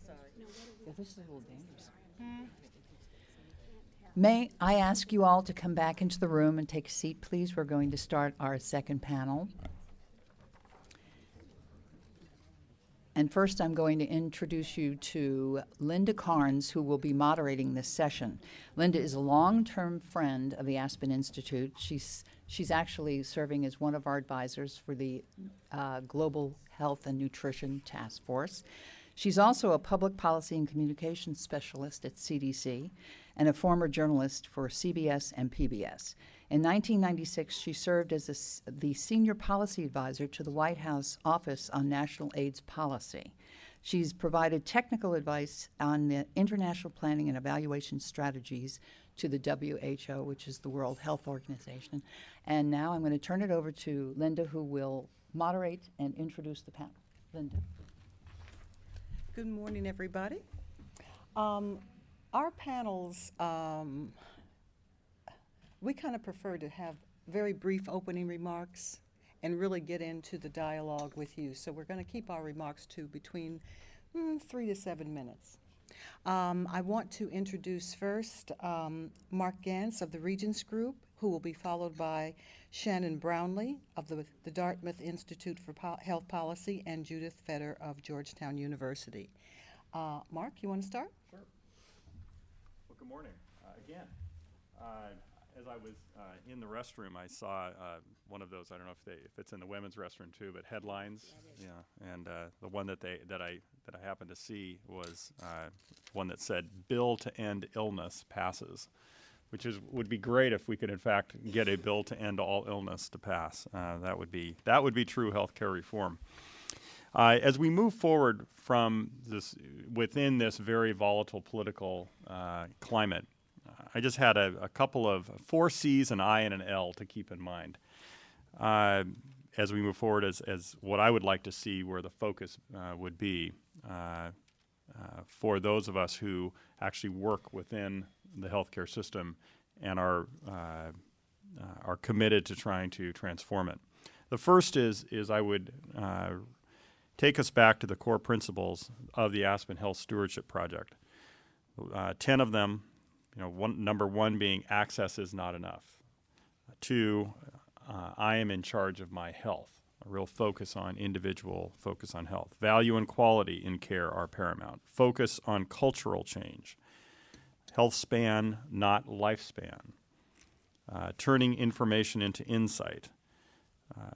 Yeah, this is a little dangerous. May I ask you all to come back into the room and take a seat, please? We're going to start our second panel. And first, I'm going to introduce you to Linda Carnes, who will be moderating this session. Linda is a long-term friend of the Aspen Institute. She's actually serving as one of our advisors for the Global Health and Nutrition Task Force. She's also a public policy and communications specialist at CDC and a former journalist for CBS and PBS. In 1996, she served as the senior policy advisor to the White House Office on National AIDS Policy. She's provided technical advice on the international planning and evaluation strategies to the WHO, which is the World Health Organization. And now I'm going to turn it over to Linda, who will moderate and introduce the panel. Linda. Good morning, everybody. Our panels, we kind of prefer to have very brief opening remarks and really get into the dialogue with you. So we're going to keep our remarks to between 3 to 7 minutes. I want to introduce first Mark Ganz of the Regence Group, who will be followed by Shannon Brownlee of the Dartmouth Institute for Health Policy and Judith Fetter of Georgetown University. Mark, you want to start? Sure. Well, good morning again. As I was in the restroom, I saw one of those. I don't know if it's in the women's restroom too, but headlines. Yeah, and the one that I happened to see was one that said "Bill to End Illness Passes," which would be great if we could in fact get a bill to end all illness to pass. That would be true healthcare reform. As we move forward from this within this very volatile political climate, I just had a couple of 4 C's, an I, and an L to keep in mind as we move forward as what I would like to see where the focus would be for those of us who actually work within the healthcare system and are committed to trying to transform it. The first is I would take us back to the core principles of the Aspen Health Stewardship Project. 10 of them. Number 1 being access is not enough. 2, I am in charge of my health. A real focus on individual, focus on health. Value and quality in care are paramount. Focus on cultural change. Health span, not lifespan. Turning information into insight.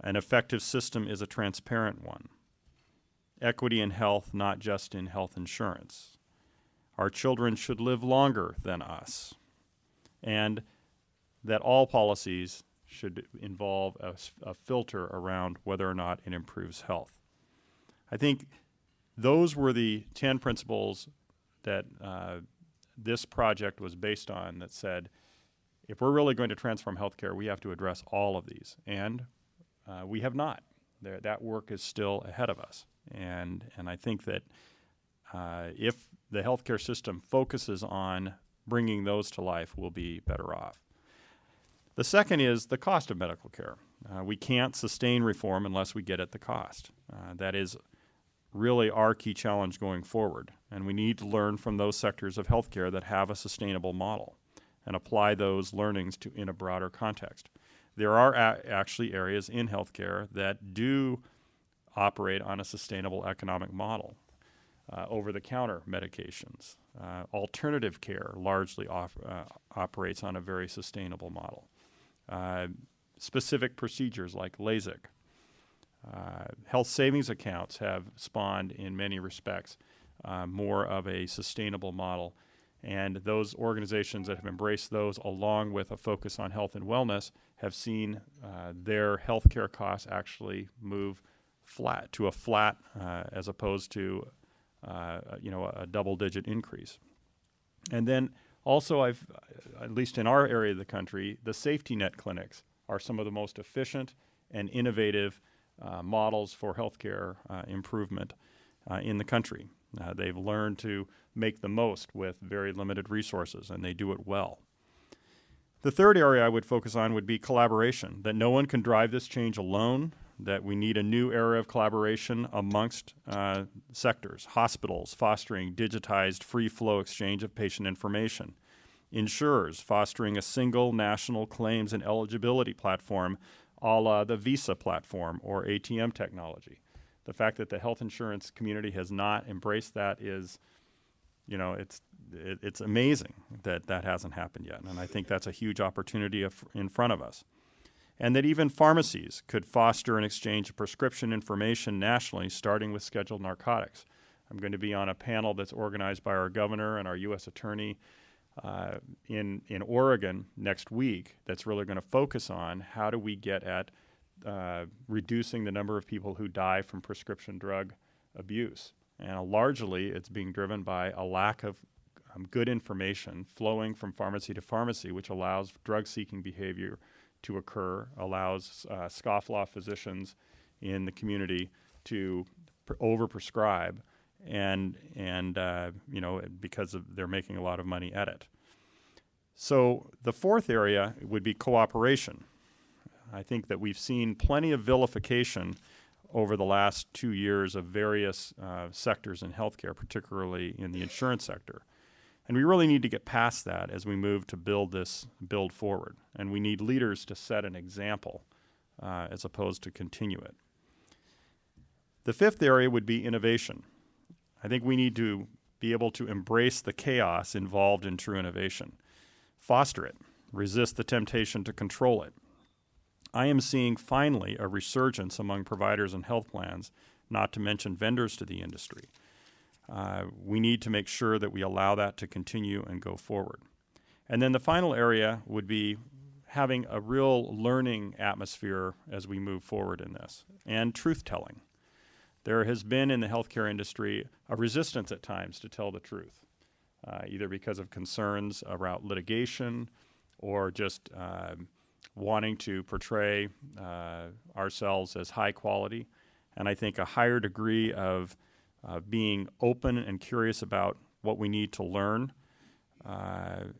An effective system is a transparent one. Equity in health, not just in health insurance. Our children should live longer than us, and that all policies should involve a filter around whether or not it improves health. I think those were the 10 principles that this project was based on that said, if we're really going to transform healthcare, we have to address all of these, and we have not. That work is still ahead of us, and I think that if the healthcare system focuses on bringing those to life, we'll be better off. The second is the cost of medical care. We can't sustain reform unless we get at the cost. That is really our key challenge going forward, and we need to learn from those sectors of healthcare that have a sustainable model and apply those learnings in a broader context. There are actually areas in healthcare that do operate on a sustainable economic model. Over-the-counter medications. Alternative care largely operates on a very sustainable model. Specific procedures like LASIK. Health savings accounts have spawned, in many respects, more of a sustainable model. And those organizations that have embraced those, along with a focus on health and wellness, have seen their healthcare costs actually move flat as opposed to a double-digit increase. And then also, at least in our area of the country, the safety net clinics are some of the most efficient and innovative models for healthcare improvement in the country. They've learned to make the most with very limited resources, and they do it well. The third area I would focus on would be collaboration, that no one can drive this change alone. that we need a new era of collaboration amongst sectors, hospitals fostering digitized free flow exchange of patient information, insurers fostering a single national claims and eligibility platform a la the Visa platform or ATM technology. The fact that the health insurance community has not embraced that is, it's amazing that that hasn't happened yet. And I think that's a huge opportunity in front of us. And that even pharmacies could foster an exchange of prescription information nationally, starting with scheduled narcotics. I'm going to be on a panel that's organized by our governor and our U.S. attorney in Oregon next week that's really going to focus on how do we get at reducing the number of people who die from prescription drug abuse. And largely it's being driven by a lack of good information flowing from pharmacy to pharmacy, which allows drug-seeking behavior to occur, allows scofflaw physicians in the community to overprescribe, and because they're making a lot of money at it. So the fourth area would be cooperation. I think that we've seen plenty of vilification over the last 2 years of various sectors in healthcare, particularly in the insurance sector. And we really need to get past that as we move to build forward. And we need leaders to set an example as opposed to continue it. The fifth area would be innovation. I think we need to be able to embrace the chaos involved in true innovation, foster it, resist the temptation to control it. I am seeing finally a resurgence among providers and health plans, not to mention vendors to the industry. We need to make sure that we allow that to continue and go forward. And then the final area would be having a real learning atmosphere as we move forward in this, and truth-telling. There has been in the healthcare industry a resistance at times to tell the truth, either because of concerns around litigation or just wanting to portray ourselves as high quality. And I think a higher degree of being open and curious about what we need to learn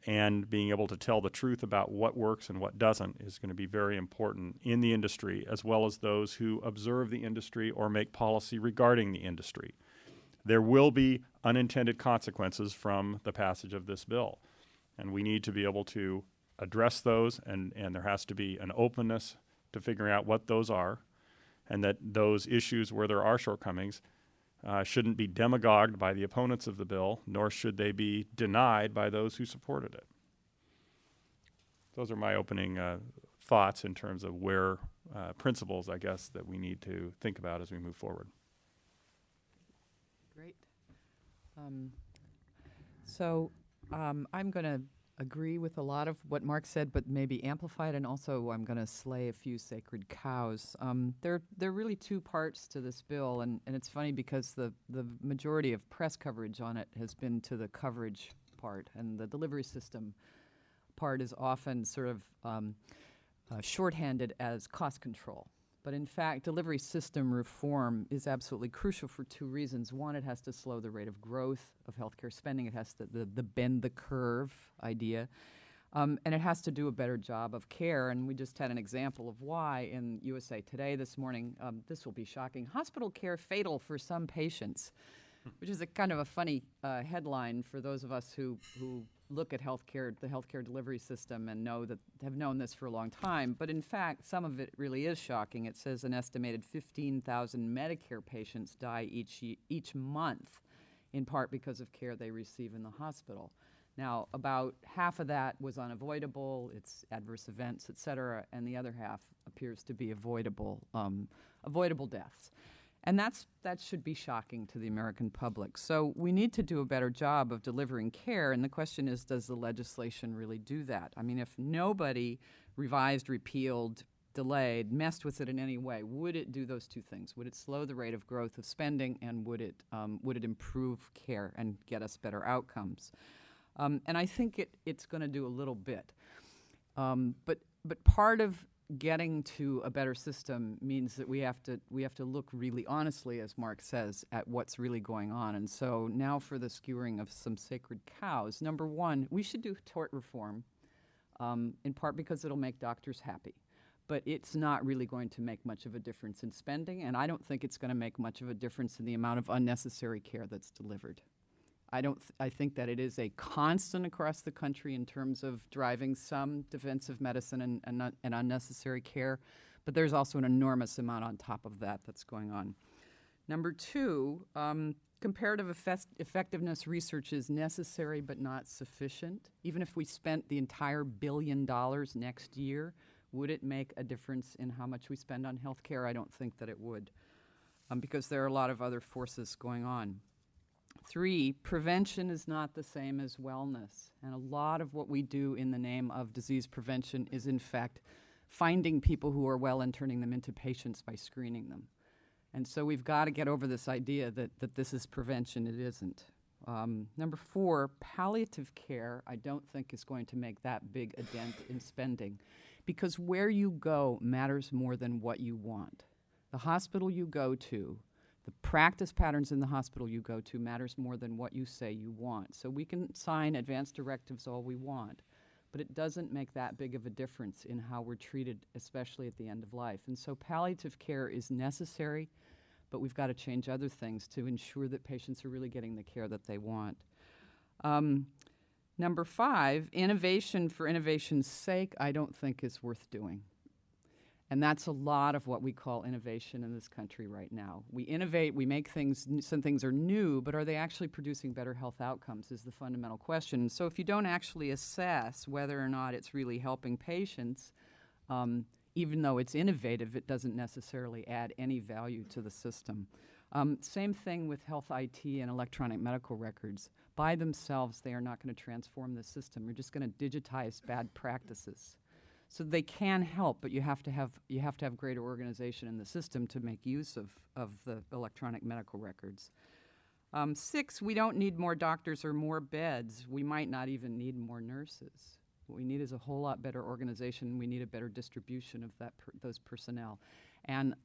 and being able to tell the truth about what works and what doesn't is going to be very important in the industry, as well as those who observe the industry or make policy regarding the industry. There will be unintended consequences from the passage of this bill, and we need to be able to address those, and there has to be an openness to figuring out what those are, and that those issues where there are shortcomings shouldn't be demagogued by the opponents of the bill, nor should they be denied by those who supported it. Those are my opening thoughts in terms of where principles, I guess, that we need to think about as we move forward. Great. I'm going to agree with a lot of what Mark said, but maybe amplify it, and also I'm going to slay a few sacred cows. There are really two parts to this bill, and it's funny because the majority of press coverage on it has been to the coverage part, and the delivery system part is often sort of shorthanded as cost control. But in fact, delivery system reform is absolutely crucial for two reasons. One, it has to slow the rate of growth of healthcare spending. It has to, the bend the curve idea. And it has to do a better job of care. And we just had an example of why in USA Today this morning. This will be shocking. Hospital care fatal for some patients, which is a kind of a funny headline for those of us who look at healthcare, the healthcare delivery system, and have known this for a long time. But in fact, some of it really is shocking. It says an estimated 15,000 Medicare patients die each month, in part because of care they receive in the hospital. Now, about half of that was unavoidable. It's adverse events, et cetera, and the other half appears to be avoidable deaths. And that should be shocking to the American public. So we need to do a better job of delivering care, and the question is, does the legislation really do that? I mean, if nobody revised, repealed, delayed, messed with it in any way, would it do those two things? Would it slow the rate of growth of spending, and would it improve care and get us better outcomes? And I think it's going to do a little bit. But part of getting to a better system means that we have to look really honestly, as Mark says, at what's really going on. And so now for the skewering of some sacred cows. Number one, we should do tort reform, in part because it'll make doctors happy. but it's not really going to make much of a difference in spending, and I don't think it's going to make much of a difference in the amount of unnecessary care that's delivered. I think that it is a constant across the country in terms of driving some defensive medicine and unnecessary care, but there's also an enormous amount on top of that that's going on. Number two, comparative effectiveness research is necessary but not sufficient. Even if we spent the entire $1 billion next year, would it make a difference in how much we spend on health care? I don't think that it would, because there are a lot of other forces going on. 3, prevention is not the same as wellness. And a lot of what we do in the name of disease prevention is, in fact, finding people who are well and turning them into patients by screening them. And so we've got to get over this idea that this is prevention. It isn't. Number 4, palliative care, I don't think is going to make that big a dent in spending, because where you go matters more than what you want. The hospital you go to, the practice patterns in the hospital you go to matters more than what you say you want. So we can sign advance directives all we want, but it doesn't make that big of a difference in how we're treated, especially at the end of life. And so palliative care is necessary, but we've got to change other things to ensure that patients are really getting the care that they want. Number 5, innovation for innovation's sake, I don't think is worth doing. And that's a lot of what we call innovation in this country right now. We innovate, we make things, some things are new, but are they actually producing better health outcomes is the fundamental question. So if you don't actually assess whether or not it's really helping patients, even though it's innovative, it doesn't necessarily add any value to the system. Same thing with health IT and electronic medical records. By themselves, they are not going to transform the system. We're just going to digitize bad practices. So they can help, but you have to have greater organization in the system to make use of the electronic medical records. 6, we don't need more doctors or more beds. We might not even need more nurses. What we need is a whole lot better organization. We need a better distribution of those personnel. And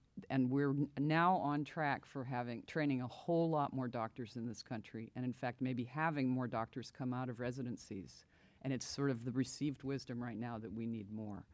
we're now on track for training a whole lot more doctors in this country, and in fact maybe having more doctors come out of residencies. And it's sort of the received wisdom right now that we need more.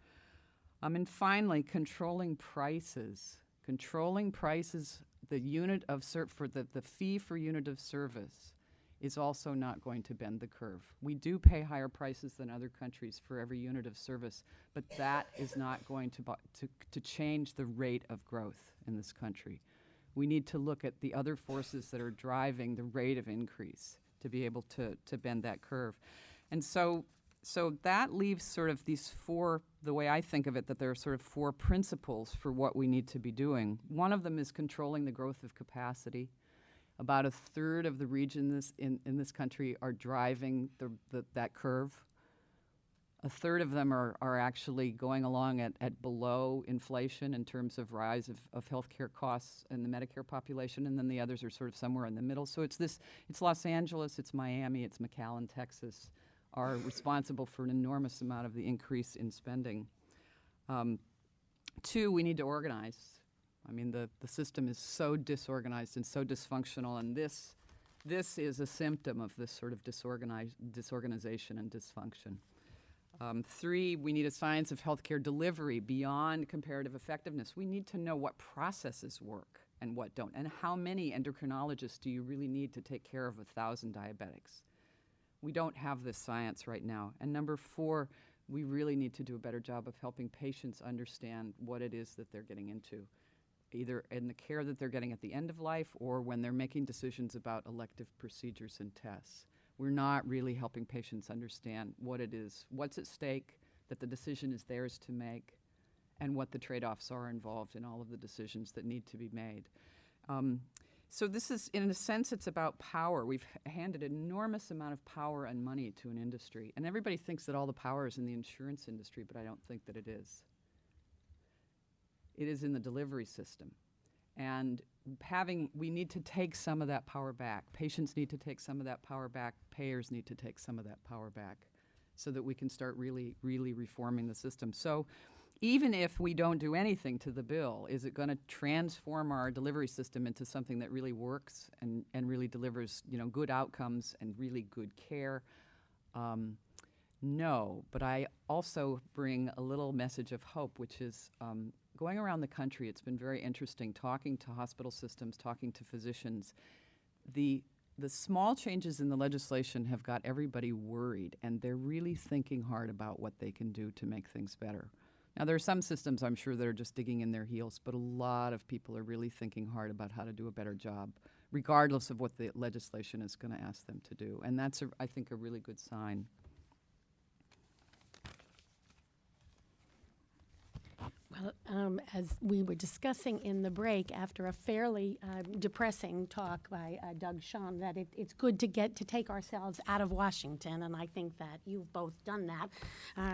And finally, controlling prices. Controlling prices, the unit of the fee for unit of service is also not going to bend the curve. We do pay higher prices than other countries for every unit of service, but that is not going to change the rate of growth in this country. We need to look at the other forces that are driving the rate of increase to be able to bend that curve. And so that leaves sort of these 4, the way I think of it, that there are sort of 4 principles for what we need to be doing. One of them is controlling the growth of capacity. About 1/3 of the regions in this country are driving that curve. 1/3 of them are actually going along at below inflation in terms of rise of healthcare costs in the Medicare population, and then the others are sort of somewhere in the middle. So it's Los Angeles, it's Miami, it's McAllen, Texas, are responsible for an enormous amount of the increase in spending. 2, we need to organize. I mean, the system is so disorganized and so dysfunctional, and this is a symptom of this sort of disorganization and dysfunction. 3, we need a science of healthcare delivery beyond comparative effectiveness. We need to know what processes work and what don't, and how many endocrinologists do you really need to take care of 1,000 diabetics. We don't have this science right now. And number 4, we really need to do a better job of helping patients understand what it is that they're getting into, either in the care that they're getting at the end of life or when they're making decisions about elective procedures and tests. We're not really helping patients understand what it is, what's at stake, that the decision is theirs to make, and what the trade-offs are involved in all of the decisions that need to be made. So this is, in a sense, it's about power. We've handed an enormous amount of power and money to an industry. And everybody thinks that all the power is in the insurance industry, but I don't think that it is. It is in the delivery system. And we need to take some of that power back. Patients need to take some of that power back. Payers need to take some of that power back so that we can start really, really reforming the system. So even if we don't do anything to the bill, is it going to transform our delivery system into something that really works and really delivers, good outcomes and really good care? no, but I also bring a little message of hope, which is going around the country. It's been very interesting talking to hospital systems, talking to physicians. The small changes in the legislation have got everybody worried, and they're really thinking hard about what they can do to make things better. Now, there are some systems, I'm sure, that are just digging in their heels, but a lot of people are really thinking hard about how to do a better job, regardless of what the legislation is going to ask them to do. And that's, I think, a really good sign. Well, as we were discussing in the break, after a fairly depressing talk by Doug Schoen, that it's good to take ourselves out of Washington, and I think that you've both done that.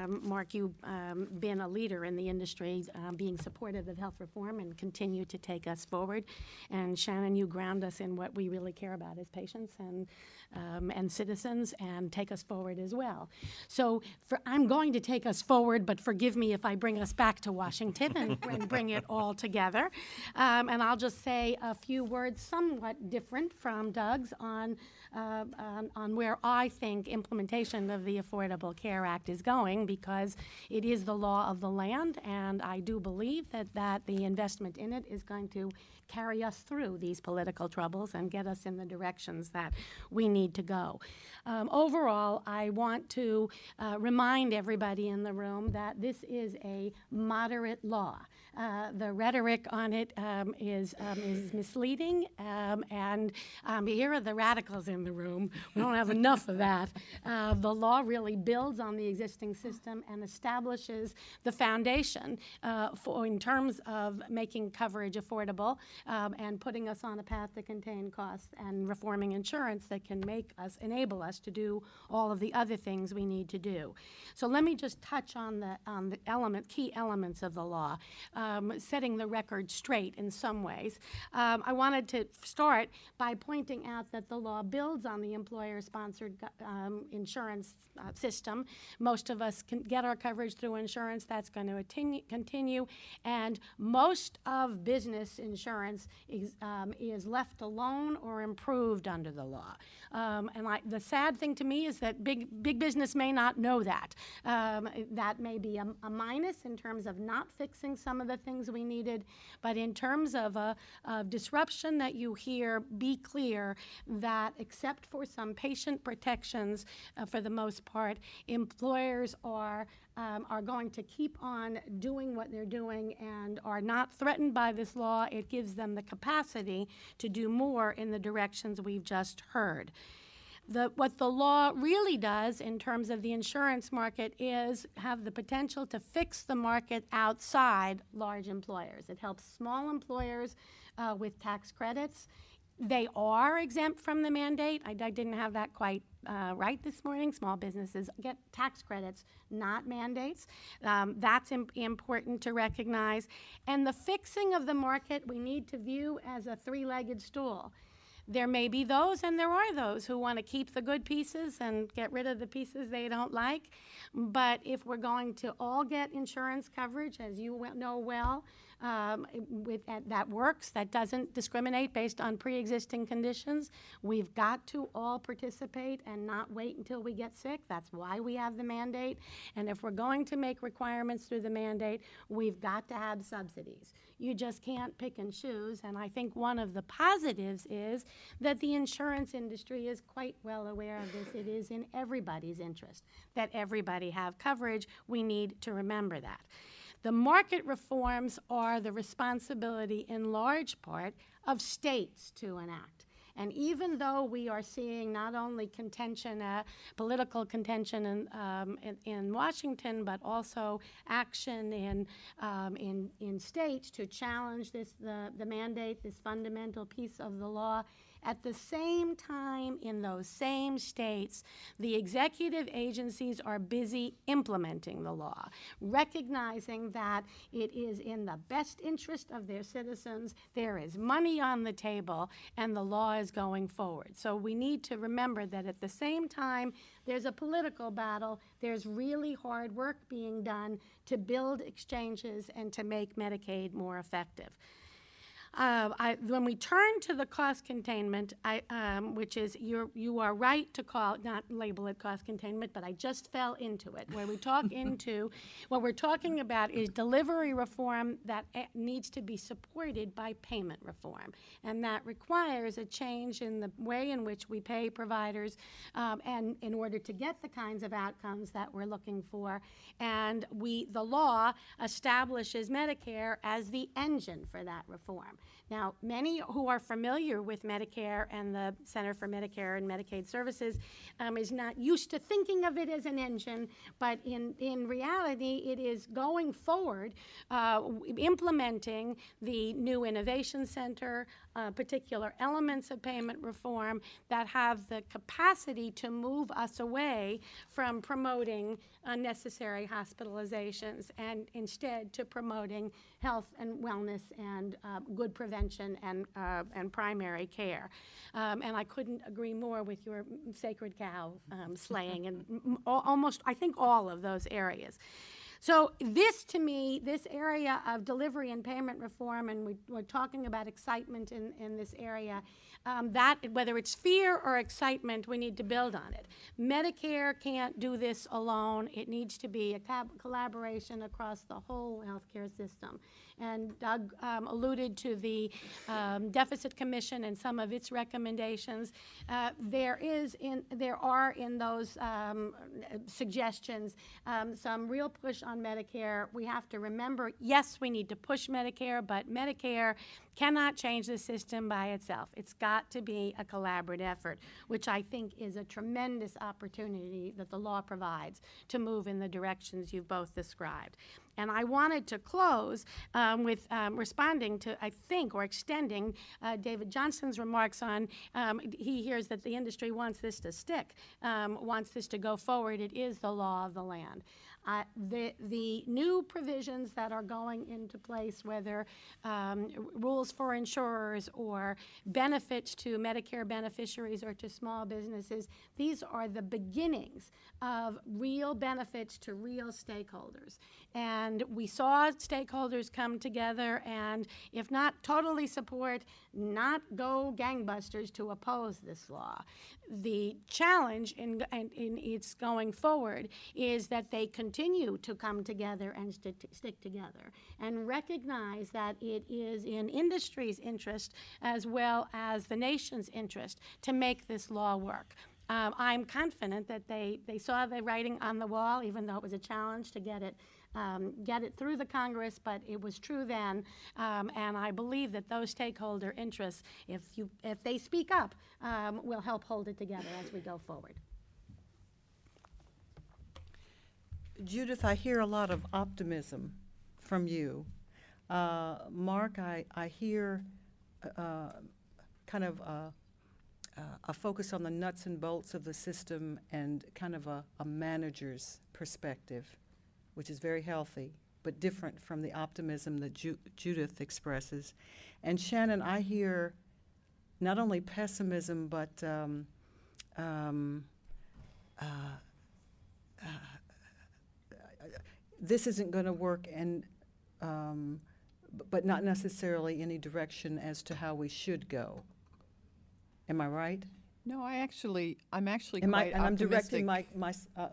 Mark, you've been a leader in the industry, being supportive of health reform and continue to take us forward. And Shannon, you ground us in what we really care about as patients and citizens, and take us forward as well. So I'm going to take us forward, but forgive me if I bring us back to Washington and bring it all together. And I'll just say a few words somewhat different from Doug's on where I think implementation of the Affordable Care Act is going, because it is the law of the land, and I do believe that the investment in it is going to carry us through these political troubles and get us in the directions that we need to go. Overall, I want to remind everybody in the room that this is a moderate law. The rhetoric on it is misleading, and here are the radicals in the room. We don't have enough of that. The law really builds on the existing system and establishes the foundation in terms of making coverage affordable and putting us on a path to contain costs and reforming insurance that can enable us to do all of the other things we need to do. So let me just touch on the key elements of the law, setting the record straight in some ways. I wanted to start by pointing out that the law builds on the employer-sponsored insurance system. Most of us can get our coverage through insurance. That's going to continue, and most of business insurance is left alone or improved under the law. The sad thing to me is that big business may not know that. That may be a minus in terms of not fixing some of the things we needed, but in terms of disruption that you hear, be clear that except for some patient protections, for the most part, employers are going to keep on doing what they're doing and are not threatened by this law. It gives them the capacity to do more in the directions we've just heard. What the law really does in terms of the insurance market is have the potential to fix the market outside large employers. It helps small employers with tax credits. They are exempt from the mandate. I didn't have that quite right this morning. Small businesses get tax credits, not mandates. That's important to recognize. And the fixing of the market we need to view as a three-legged stool. There may be those, and there are those, who want to keep the good pieces and get rid of the pieces they don't like. But if we're going to all get insurance coverage, as you know well, that works, that doesn't discriminate based on pre-existing conditions, we've got to all participate and not wait until we get sick. That's why we have the mandate. And if we're going to make requirements through the mandate, we've got to have subsidies. You just can't pick and choose. And I think one of the positives is that the insurance industry is quite well aware of this. It is in everybody's interest that everybody have coverage. We need to remember that. The market reforms are the responsibility in large part of states to enact. And even though we are seeing not only contention, political contention in Washington, but also action in states to challenge the mandate, this fundamental piece of the law, at the same time, in those same states, the executive agencies are busy implementing the law, recognizing that it is in the best interest of their citizens, there is money on the table, and the law is going forward. So we need to remember that at the same time, there's a political battle, there's really hard work being done to build exchanges and to make Medicaid more effective. When we turn to the cost containment, which is you are right to not label it cost containment, but I just fell into it. Where we talk into what we're talking about is delivery reform that needs to be supported by payment reform, and that requires a change in the way in which we pay providers, and in order to get the kinds of outcomes that we're looking for. And the law establishes Medicare as the engine for that reform. Now, many who are familiar with Medicare and the Center for Medicare and Medicaid Services is not used to thinking of it as an engine, but in reality, it is going forward, implementing the new Innovation Center, particular elements of payment reform that have the capacity to move us away from promoting unnecessary hospitalizations and instead to promoting health and wellness and good prevention and primary care. And I couldn't agree more with your sacred cow slaying and almost, I think, all of those areas. So this, to me, this area of delivery and payment reform, and we're talking about excitement in this area, that whether it's fear or excitement, we need to build on it. Medicare can't do this alone. It needs to be a collaboration across the whole healthcare system. And Doug alluded to the Deficit Commission and some of its recommendations. There are in those suggestions some real push on Medicare. We have to remember, yes, we need to push Medicare, but Medicare cannot change the system by itself. It's got to be a collaborative effort, which I think is a tremendous opportunity that the law provides to move in the directions you've both described. And I wanted to close with responding to, I think, or extending David Johnston's remarks on, he hears that the industry wants this to stick, wants this to go forward. It is the law of the land. The new provisions that are going into place, whether rules for insurers or benefits to Medicare beneficiaries or to small businesses, these are the beginnings of real benefits to real stakeholders. And we saw stakeholders come together and, if not totally support, not go gangbusters to oppose this law. The challenge in its going forward is that they continue to come together and stick together and recognize that it is in industry's interest as well as the nation's interest to make this law work. I'm confident that they saw the writing on the wall, even though it was a challenge to get it through the Congress, but it was true then, and I believe that those stakeholder interests, if they speak up, will help hold it together as we go forward. Judith, I hear a lot of optimism from you. Mark, I hear kind of a focus on the nuts and bolts of the system and kind of a manager's perspective, which is very healthy, but different from the optimism that Judith expresses. And Shannon, I hear not only pessimism, but this isn't going to work, and but not necessarily any direction as to how we should go. Am I right? No, I'm actually And quite I'm optimistic. directing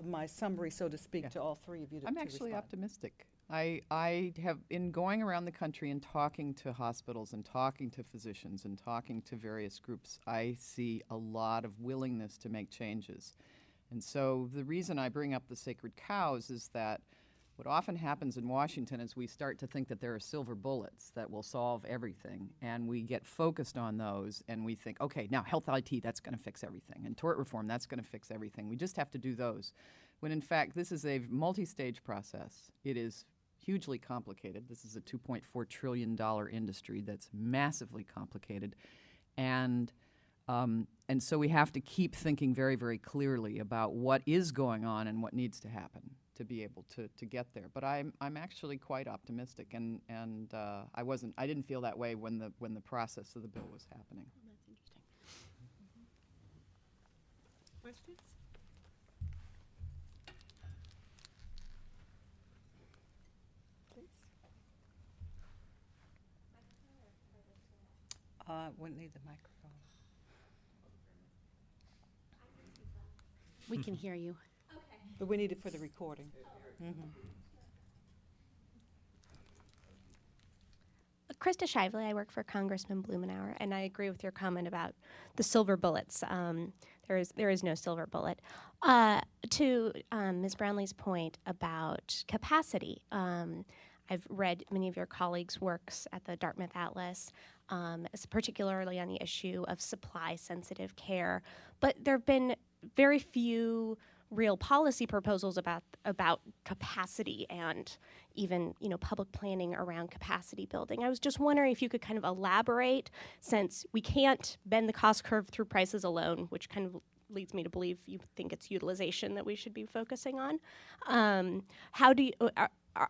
my summary, so to speak, to all three of you to I'm actually respond. optimistic. I have, in going around the country and talking to hospitals and talking to physicians and talking to various groups, I see a lot of willingness to make changes. And so the reason I bring up the sacred cows is that what often happens in Washington is we start to think that there are silver bullets that will solve everything, and we get focused on those, and we think, okay, now health IT, that's going to fix everything, and tort reform, that's going to fix everything. We just have to do those. When in fact, this is a multi-stage process. It is hugely complicated. This is a $2.4 trillion industry that's massively complicated, and so we have to keep thinking very, very clearly about what is going on and what needs to happen to be able to get there. But I'm actually quite optimistic, and I didn't feel that way when the process of the bill was happening. That's interesting. Questions? Please. We need the microphone. We can hear you. But we need it for the recording. Krista Shively, I work for Congressman Blumenauer, and I agree with your comment about the silver bullets. There is no silver bullet. To Ms. Brownlee's point about capacity, I've read many of your colleagues' works at the Dartmouth Atlas, particularly on the issue of supply-sensitive care, but there have been very few real policy proposals about capacity and even public planning around capacity building. I was just wondering if you could kind of elaborate, since we can't bend the cost curve through prices alone, which kind of leads me to believe you think it's utilization that we should be focusing on. How do you,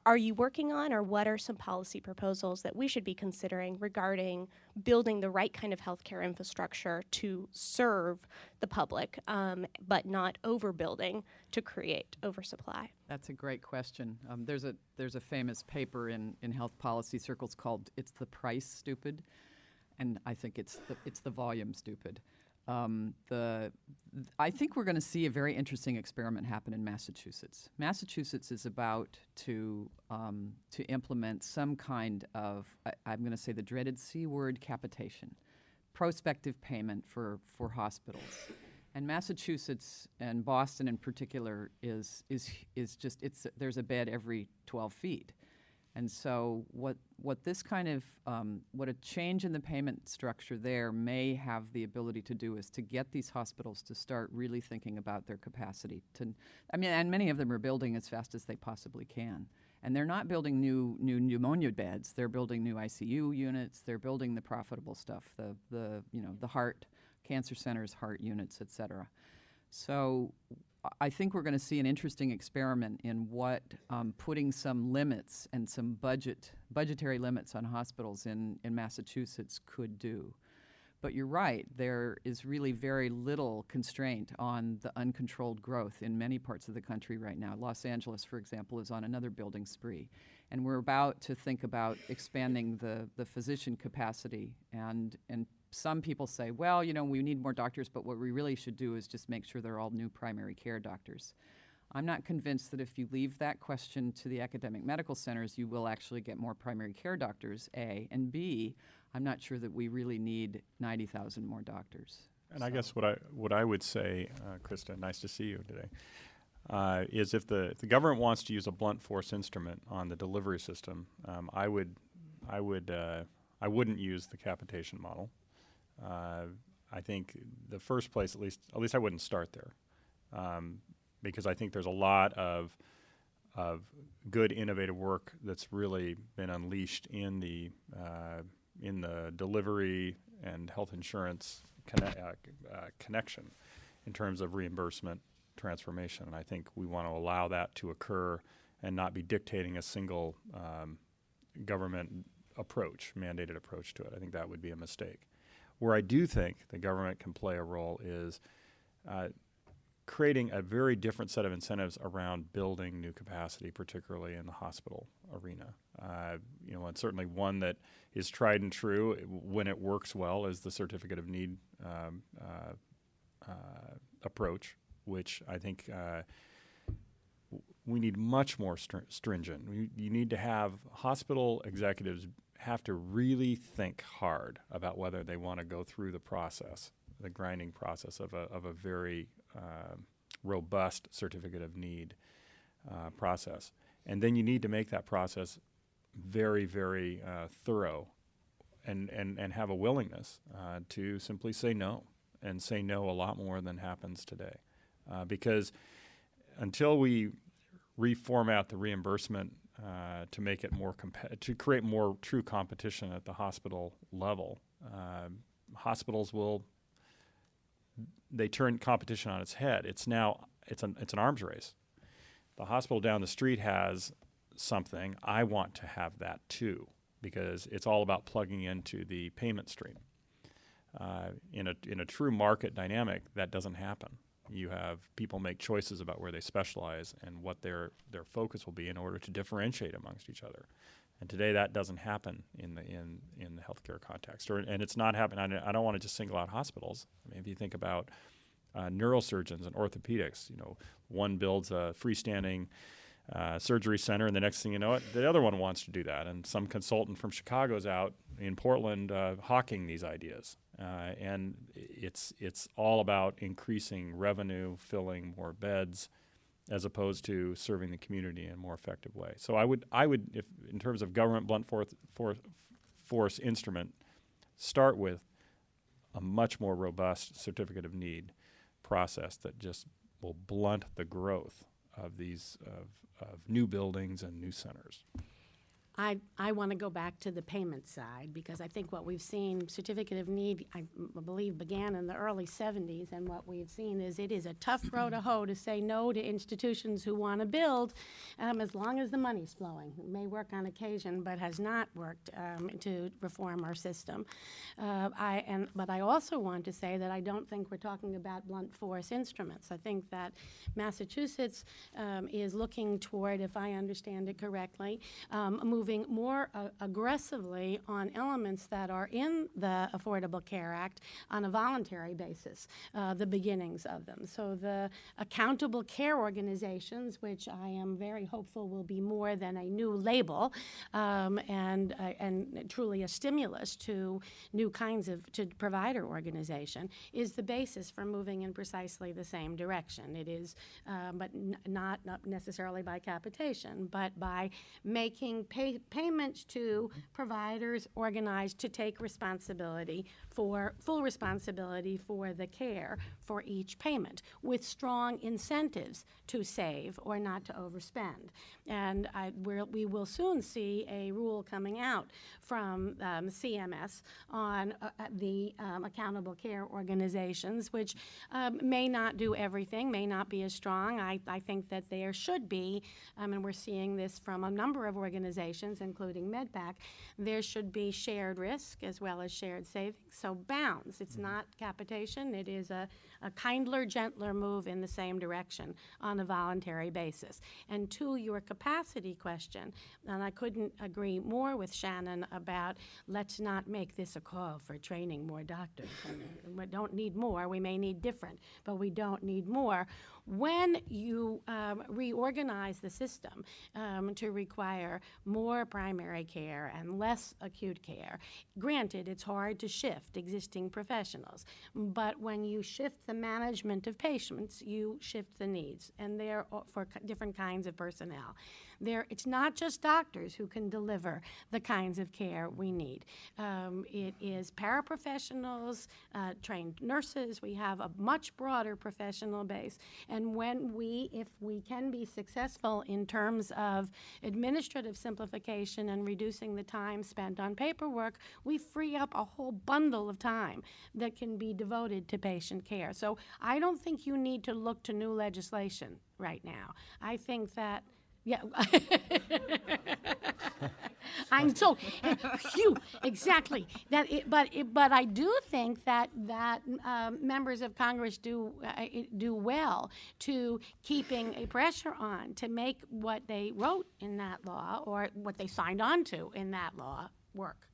are you working on, or what are some policy proposals that we should be considering regarding building the right kind of healthcare infrastructure to serve the public, but not overbuilding to create oversupply? That's a great question. There's a famous paper in health policy circles called "It's the Price Stupid," and I think it's the volume stupid. I think we're going to see a very interesting experiment happen in Massachusetts. Massachusetts is about to implement some kind of, I'm going to say the dreaded C word, capitation, prospective payment for hospitals. And Massachusetts and Boston in particular is just, there's a bed every 12 feet. And so what this kind of, what a change in the payment structure there may have the ability to do is to get these hospitals to start really thinking about their capacity. And many of them are building as fast as they possibly can. And they're not building new pneumonia beds. They're building new ICU units. They're building the profitable stuff, the heart, cancer centers, heart units, et cetera. So I think we're going to see an interesting experiment in what putting some limits and some budgetary limits on hospitals in Massachusetts could do. But you're right, there is really very little constraint on the uncontrolled growth in many parts of the country right now. Los Angeles, for example, is on another building spree. And we're about to think about expanding the physician capacity. And some people say, well, we need more doctors, but what we really should do is just make sure they're all new primary care doctors. I'm not convinced that if you leave that question to the academic medical centers, you will actually get more primary care doctors, A. And B, I'm not sure that we really need 90,000 more doctors. And I guess what I would say, Krista, nice to see you today, is if the government wants to use a blunt force instrument on the delivery system, I wouldn't use the capitation model. I think the first place, at least I wouldn't start there, because I think there's a lot of good innovative work that's really been unleashed in the delivery and health insurance connection in terms of reimbursement transformation. And I think we want to allow that to occur and not be dictating a single government approach, mandated approach to it. I think that would be a mistake. Where I do think the government can play a role is creating a very different set of incentives around building new capacity, particularly in the hospital arena. And certainly one that is tried and true when it works well is the certificate of need approach, which I think we need much more stringent. You need to have hospital executives have to really think hard about whether they want to go through the process, the grinding process of a very robust certificate of need process. And then you need to make that process very, very thorough and have a willingness to simply say no, and say no a lot more than happens today. Because until we reformat the reimbursement to make it more to create more true competition at the hospital level, hospitals they turn competition on its head. It's an arms race. The hospital down the street has something. I want to have that too, because it's all about plugging into the payment stream. In a true market dynamic, that doesn't happen. You have people make choices about where they specialize and what their focus will be in order to differentiate amongst each other. And today that doesn't happen in the healthcare context, and it's not happening. I don't want to just single out hospitals. I mean, if you think about neurosurgeons and orthopedics, one builds a freestanding surgery center, and the next thing you know, the other one wants to do that. And some consultant from Chicago's out in Portland hawking these ideas. And it's all about increasing revenue, filling more beds, as opposed to serving the community in a more effective way. So I would, if in terms of government blunt force instrument, start with a much more robust certificate of need process that just will blunt the growth of these of new buildings and new centers. I want to go back to the payment side, because I think what we've seen, certificate of need, I believe began in the early 70s, and what we've seen is it is a tough row to hoe to say no to institutions who want to build, as long as the money's flowing. It may work on occasion, but has not worked to reform our system. But I also want to say that I don't think we're talking about blunt force instruments. I think that Massachusetts is looking toward, if I understand it correctly, moving more aggressively on elements that are in the Affordable Care Act on a voluntary basis, the beginnings of them. So the accountable care organizations, which I am very hopeful will be more than a new label and truly a stimulus to new kinds of provider organization, is the basis for moving in precisely the same direction. It is, but not necessarily by capitation, but by making payments to providers organized to take full responsibility for the care for each payment, with strong incentives to save or not to overspend. And we will soon see a rule coming out from CMS on the accountable care organizations, which may not do everything, may not be as strong. I think that there should be, and we're seeing this from a number of organizations, including MedPAC, there should be shared risk as well as shared savings. So bounds. It's not capitation. It is a kindler, gentler move in the same direction on a voluntary basis. And to your capacity question, and I couldn't agree more with Shannon about let's not make this a call for training more doctors. We don't need more. We may need different, but we don't need more. When you reorganize the system to require more primary care and less acute care, granted, it's hard to shift existing professionals, but when you shift the management of patients, you shift the needs, and they're for different kinds of personnel. It's not just doctors who can deliver the kinds of care we need. It is paraprofessionals, trained nurses. We have a much broader professional base. And if we can be successful in terms of administrative simplification and reducing the time spent on paperwork, we free up a whole bundle of time that can be devoted to patient care. So I don't think you need to look to new legislation right now. I think that yeah, I'm so exactly that. But I do think that members of Congress do well to keeping a pressure on to make what they wrote in that law or what they signed on to in that law work.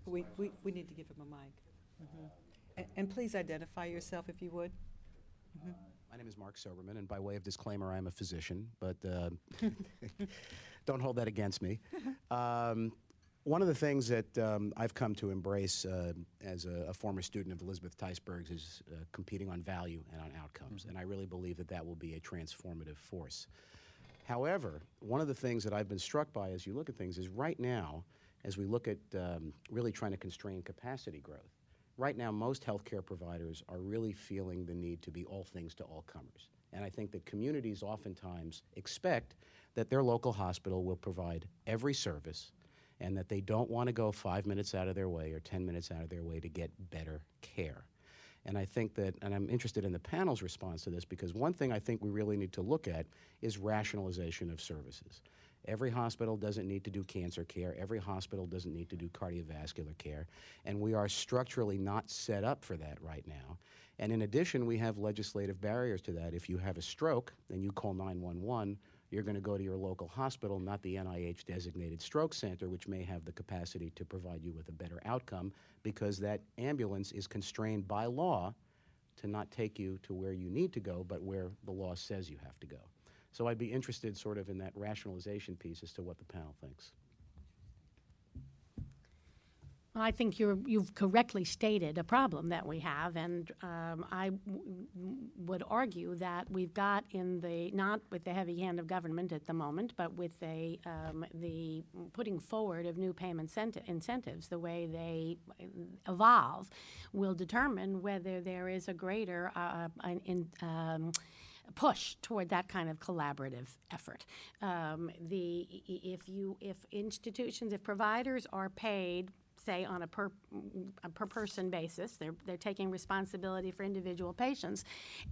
We need to give him a mic. Mm-hmm. And please identify yourself if you would. Mm-hmm. My name is Mark Soberman, and by way of disclaimer, I'm a physician, but don't hold that against me. One of the things that I've come to embrace as a former student of Elizabeth Teisberg's is competing on value and on outcomes, and I really believe that that will be a transformative force. However, one of the things that I've been struck by as you look at things is right now, as we look at really trying to constrain capacity growth, right now, most healthcare providers are really feeling the need to be all things to all comers. And I think that communities oftentimes expect that their local hospital will provide every service and that they don't want to go 5 minutes out of their way or 10 minutes out of their way to get better care. And I think that, and I'm interested in the panel's response to this, because one thing I think we really need to look at is rationalization of services. Every hospital doesn't need to do cancer care. Every hospital doesn't need to do cardiovascular care. And we are structurally not set up for that right now. And in addition, we have legislative barriers to that. If you have a stroke and you call 911, you're going to go to your local hospital, not the NIH-designated stroke center, which may have the capacity to provide you with a better outcome, because that ambulance is constrained by law to not take you to where you need to go, but where the law says you have to go. So I'd be interested sort of in that rationalization piece as to what the panel thinks. Well, I think you've correctly stated a problem that we have, and I would argue that we've got not with the heavy hand of government at the moment, but with the putting forward of new payment incentives, the way they evolve will determine whether there is a greater push toward that kind of collaborative effort. If providers are paid, say, on a per person basis, they're taking responsibility for individual patients,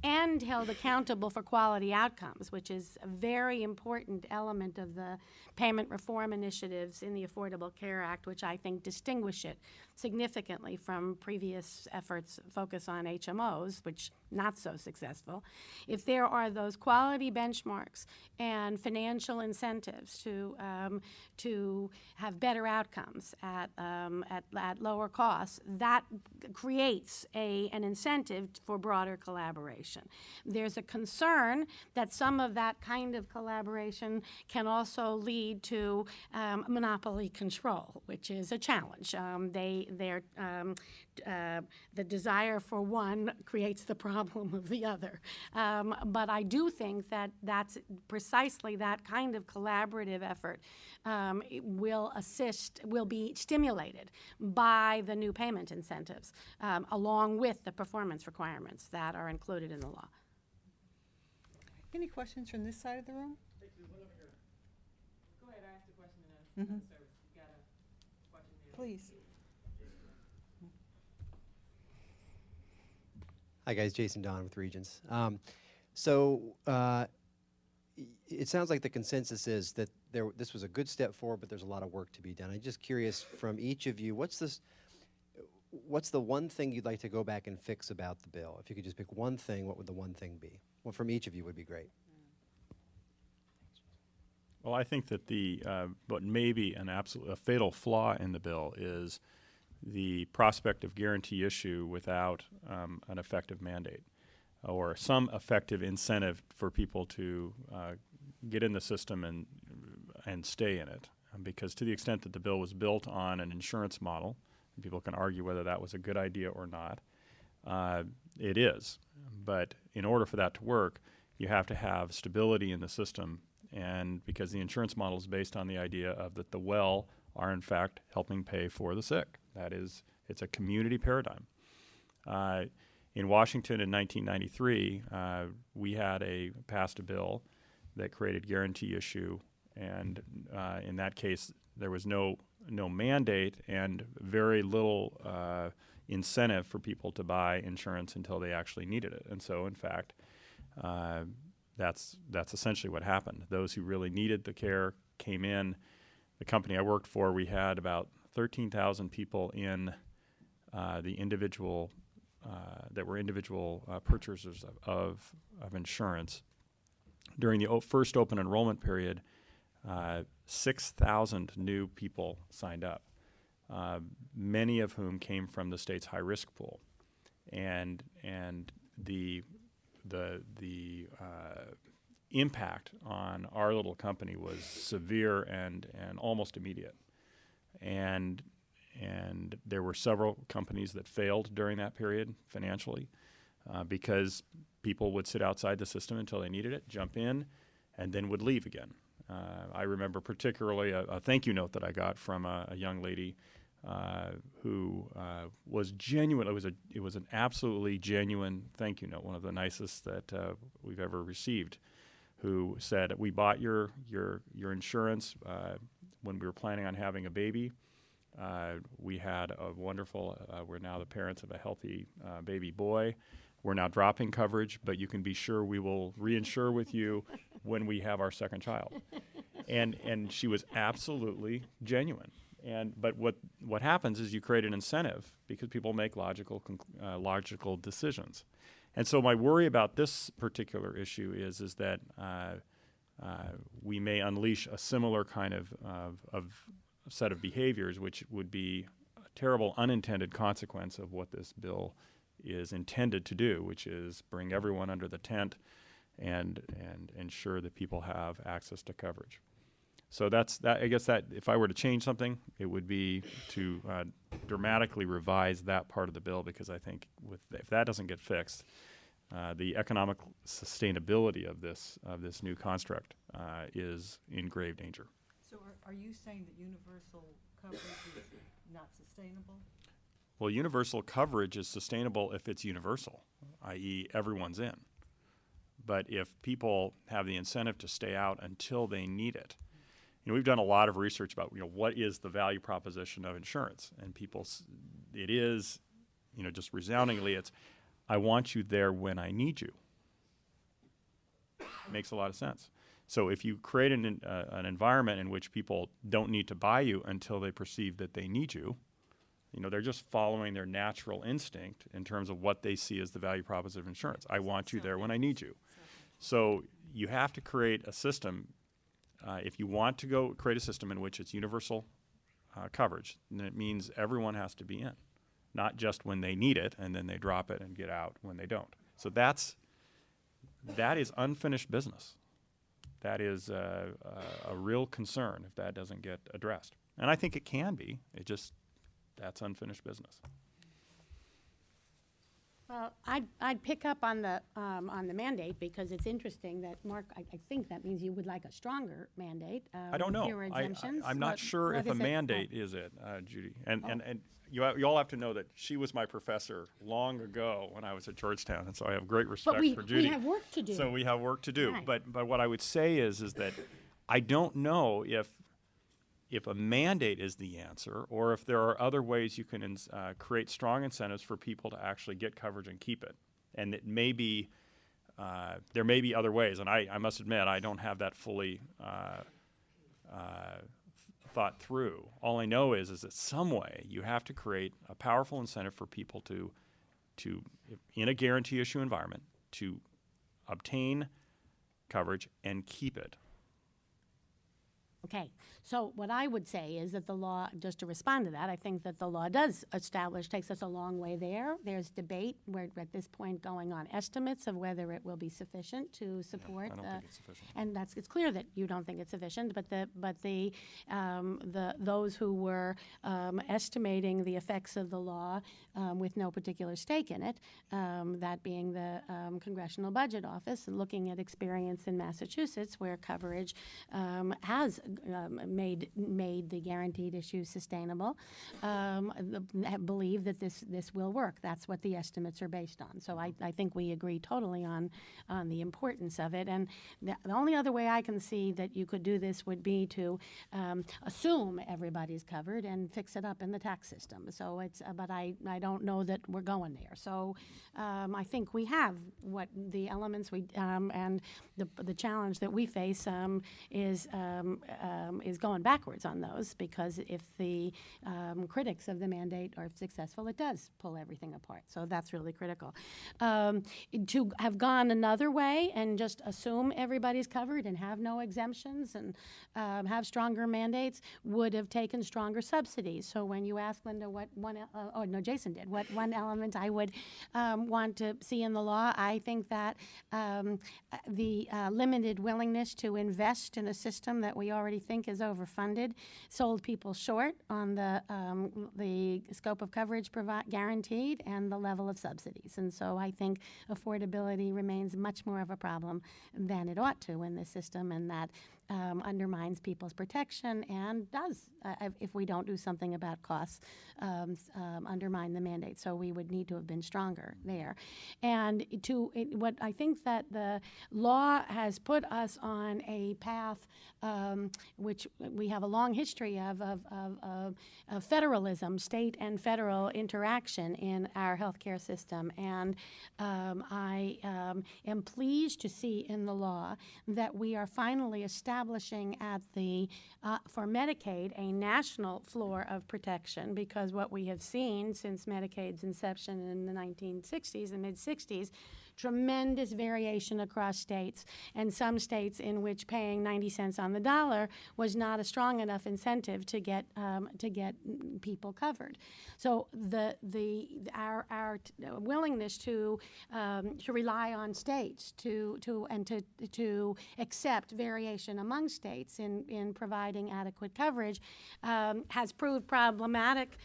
and held accountable for quality outcomes, which is a very important element of the payment reform initiatives in the Affordable Care Act, which I think distinguish it significantly from previous efforts focus on HMOs, which not so successful. If there are those quality benchmarks and financial incentives to have better outcomes at lower costs, that creates an incentive for broader collaboration. There's a concern that some of that kind of collaboration can also lead to monopoly control, which is a challenge. The desire for one creates the problem of the other. But I do think that that's precisely that kind of collaborative effort will be stimulated by the new payment incentives, along with the performance requirements that are included in the law. Any questions from this side of the room? Go ahead, I asked a question in another service. You got a question there? Please. Hi guys, Jason Don with Regence. It sounds like the consensus is that this was a good step forward, but there's a lot of work to be done. I'm just curious from each of you, what's the one thing you'd like to go back and fix about the bill? If you could just pick one thing, what would the one thing be? Well, from each of you would be great. Well, I think that what may be a fatal flaw in the bill is the prospect of guarantee issue without an effective mandate or some effective incentive for people to get in the system and stay in it. Because to the extent that the bill was built on an insurance model, and people can argue whether that was a good idea or not, it is. But in order for that to work, you have to have stability in the system, and because the insurance model is based on the idea of that the well are in fact helping pay for the sick. That is, it's a community paradigm. In Washington in 1993, we had passed a bill that created guarantee issue, and in that case, there was no mandate and very little incentive for people to buy insurance until they actually needed it. And so, in fact, that's essentially what happened. Those who really needed the care came in. The company I worked for, we had about 13,000 people in the individual that were individual purchasers of insurance. During the first open enrollment period, 6,000 new people signed up, many of whom came from the state's high-risk pool, and the impact on our little company was severe and almost immediate. And there were several companies that failed during that period financially because people would sit outside the system until they needed it, jump in, and then would leave again. I remember particularly a thank you note that I got from a young lady who was genuine. It was an absolutely genuine thank you note, one of the nicest that we've ever received, who said, "We bought your insurance when we were planning on having a baby. We had a wonderful, we're now the parents of a healthy baby boy. we're now dropping coverage, but you can be sure we will reinsure with you when we have our second child. And she was absolutely genuine. But what happens is you create an incentive because people make logical decisions. And so my worry about this particular issue is that we may unleash a similar kind of set of behaviors, which would be a terrible unintended consequence of what this bill is intended to do, which is bring everyone under the tent and ensure that people have access to coverage. So that's that. I guess that if I were to change something, it would be to dramatically revise that part of the bill, because I think if that doesn't get fixed, the economic sustainability of this new construct is in grave danger. So are you saying that universal coverage is not sustainable? Well, universal coverage is sustainable if it's universal, i.e. everyone's in. But if people have the incentive to stay out until they need it, we've done a lot of research about what is the value proposition of insurance, and it is, just resoundingly, it's I want you there when I need you. Makes a lot of sense. So if you create an environment in which people don't need to buy you until they perceive that they need you, they're just following their natural instinct in terms of what they see as the value proposition of insurance. I want you there when I need you. So you have to create a system. If you want to go create a system in which it's universal coverage, then it means everyone has to be in, not just when they need it and then they drop it and get out when they don't. So that is unfinished business. That is a real concern if that doesn't get addressed. And I think it can be. That's unfinished business. Well, I'd pick up on the mandate, because it's interesting that, Mark, I think that means you would like a stronger mandate. I don't know. Fewer exemptions. I'm not sure if a mandate is it, Judy. And you all have to know that she was my professor long ago when I was at Georgetown, and so I have great respect for Judy. We have work to do. So we have work to do. Right. But what I would say is that I don't know if a mandate is the answer, or if there are other ways you can create strong incentives for people to actually get coverage and keep it. And it may be, there may be other ways, and I must admit I don't have that fully thought through. All I know is that some way you have to create a powerful incentive for people to in a guarantee issue environment, to obtain coverage and keep it. Okay, so what I would say is that the law, just to respond to that, I think that the law does takes us a long way there. There's debate. We're at this point going on estimates of whether it will be sufficient to support. I don't think it's sufficient. And it's clear that you don't think it's sufficient. But those who were estimating the effects of the law with no particular stake in it, that being the Congressional Budget Office, looking at experience in Massachusetts where coverage has made the guaranteed issue sustainable, believe that this will work. That's what the estimates are based on. So I think we agree totally on the importance of it. And the only other way I can see that you could do this would be to assume everybody's covered and fix it up in the tax system. So but I don't know that we're going there. So I think we have what the elements and the challenge that we face is going backwards on those, because if the critics of the mandate are successful, it does pull everything apart. So that's really critical. To have gone another way and just assume everybody's covered and have no exemptions and have stronger mandates would have taken stronger subsidies. So when you ask Linda Jason did, what one element I would want to see in the law, I think that the limited willingness to invest in a system that we already think is overfunded sold people short on the scope of coverage guaranteed and the level of subsidies. And so I think affordability remains much more of a problem than it ought to in this system, and that undermines people's protection and does, if we don't do something about costs, undermine the mandate. So we would need to have been stronger there. And what I think that the law has put us on a path which we have a long history of federalism, state and federal interaction in our healthcare system. And I am pleased to see in the law that we are finally establishing at the for Medicaid a national floor of protection, because what we have seen since Medicaid's inception in the 1960s and mid-60s, tremendous variation across states, and some states in which paying 90 cents on the dollar was not a strong enough incentive to get people covered. So our willingness to rely on states to accept variation among states in providing adequate coverage has proved problematic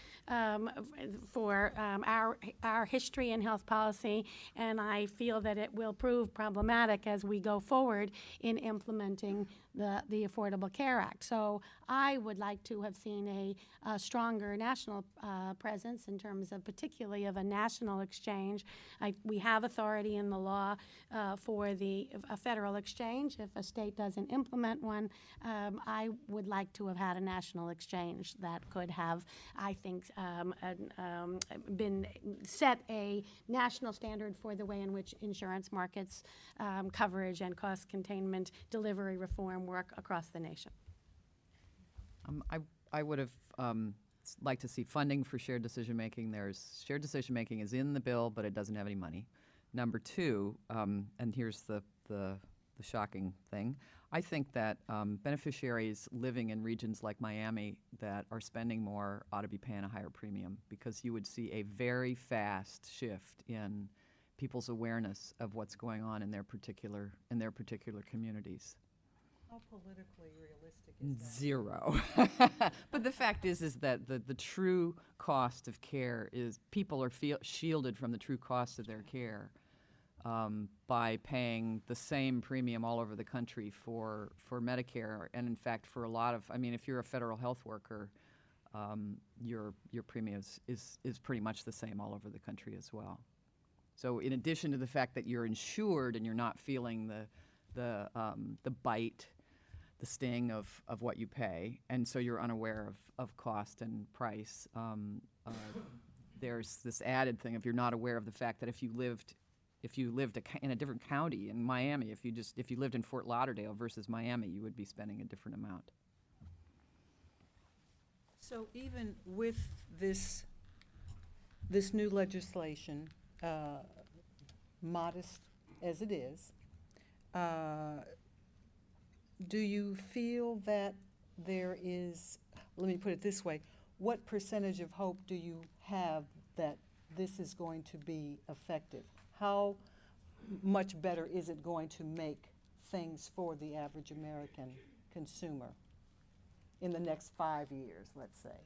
for our history in health policy, and I feel that it will prove problematic as we go forward in implementing the Affordable Care Act. So I would like to have seen a stronger national presence in terms of particularly of a national exchange. We have authority in the law for a federal exchange. If a state doesn't implement one, I would like to have had a national exchange that could have, I think, been set a national standard for the way in which insurance markets, coverage and cost containment, delivery reform work across the nation. I would have liked to see funding for shared decision making. There's shared decision making is in the bill, but it doesn't have any money. Number two, and here's the shocking thing, I think that beneficiaries living in regions like Miami that are spending more ought to be paying a higher premium, because you would see a very fast shift in people's awareness of what's going on in their particular communities. How politically realistic is that? Zero. But the fact is that the true cost of care is people are shielded from the true cost of their care by paying the same premium all over the country for Medicare. And in fact, for a lot of, if you're a federal health worker, your premium is pretty much the same all over the country as well. So in addition to the fact that you're insured and you're not feeling the bite, the sting of what you pay, and so you're unaware of cost and price, there's this added thing if you're not aware of the fact that if you lived in a different county in Miami, if you lived in Fort Lauderdale versus Miami, you would be spending a different amount. So even with this new legislation, modest as it is, do you feel that there is, let me put it this way, what percentage of hope do you have that this is going to be effective? How much better is it going to make things for the average American consumer in the next 5 years, let's say?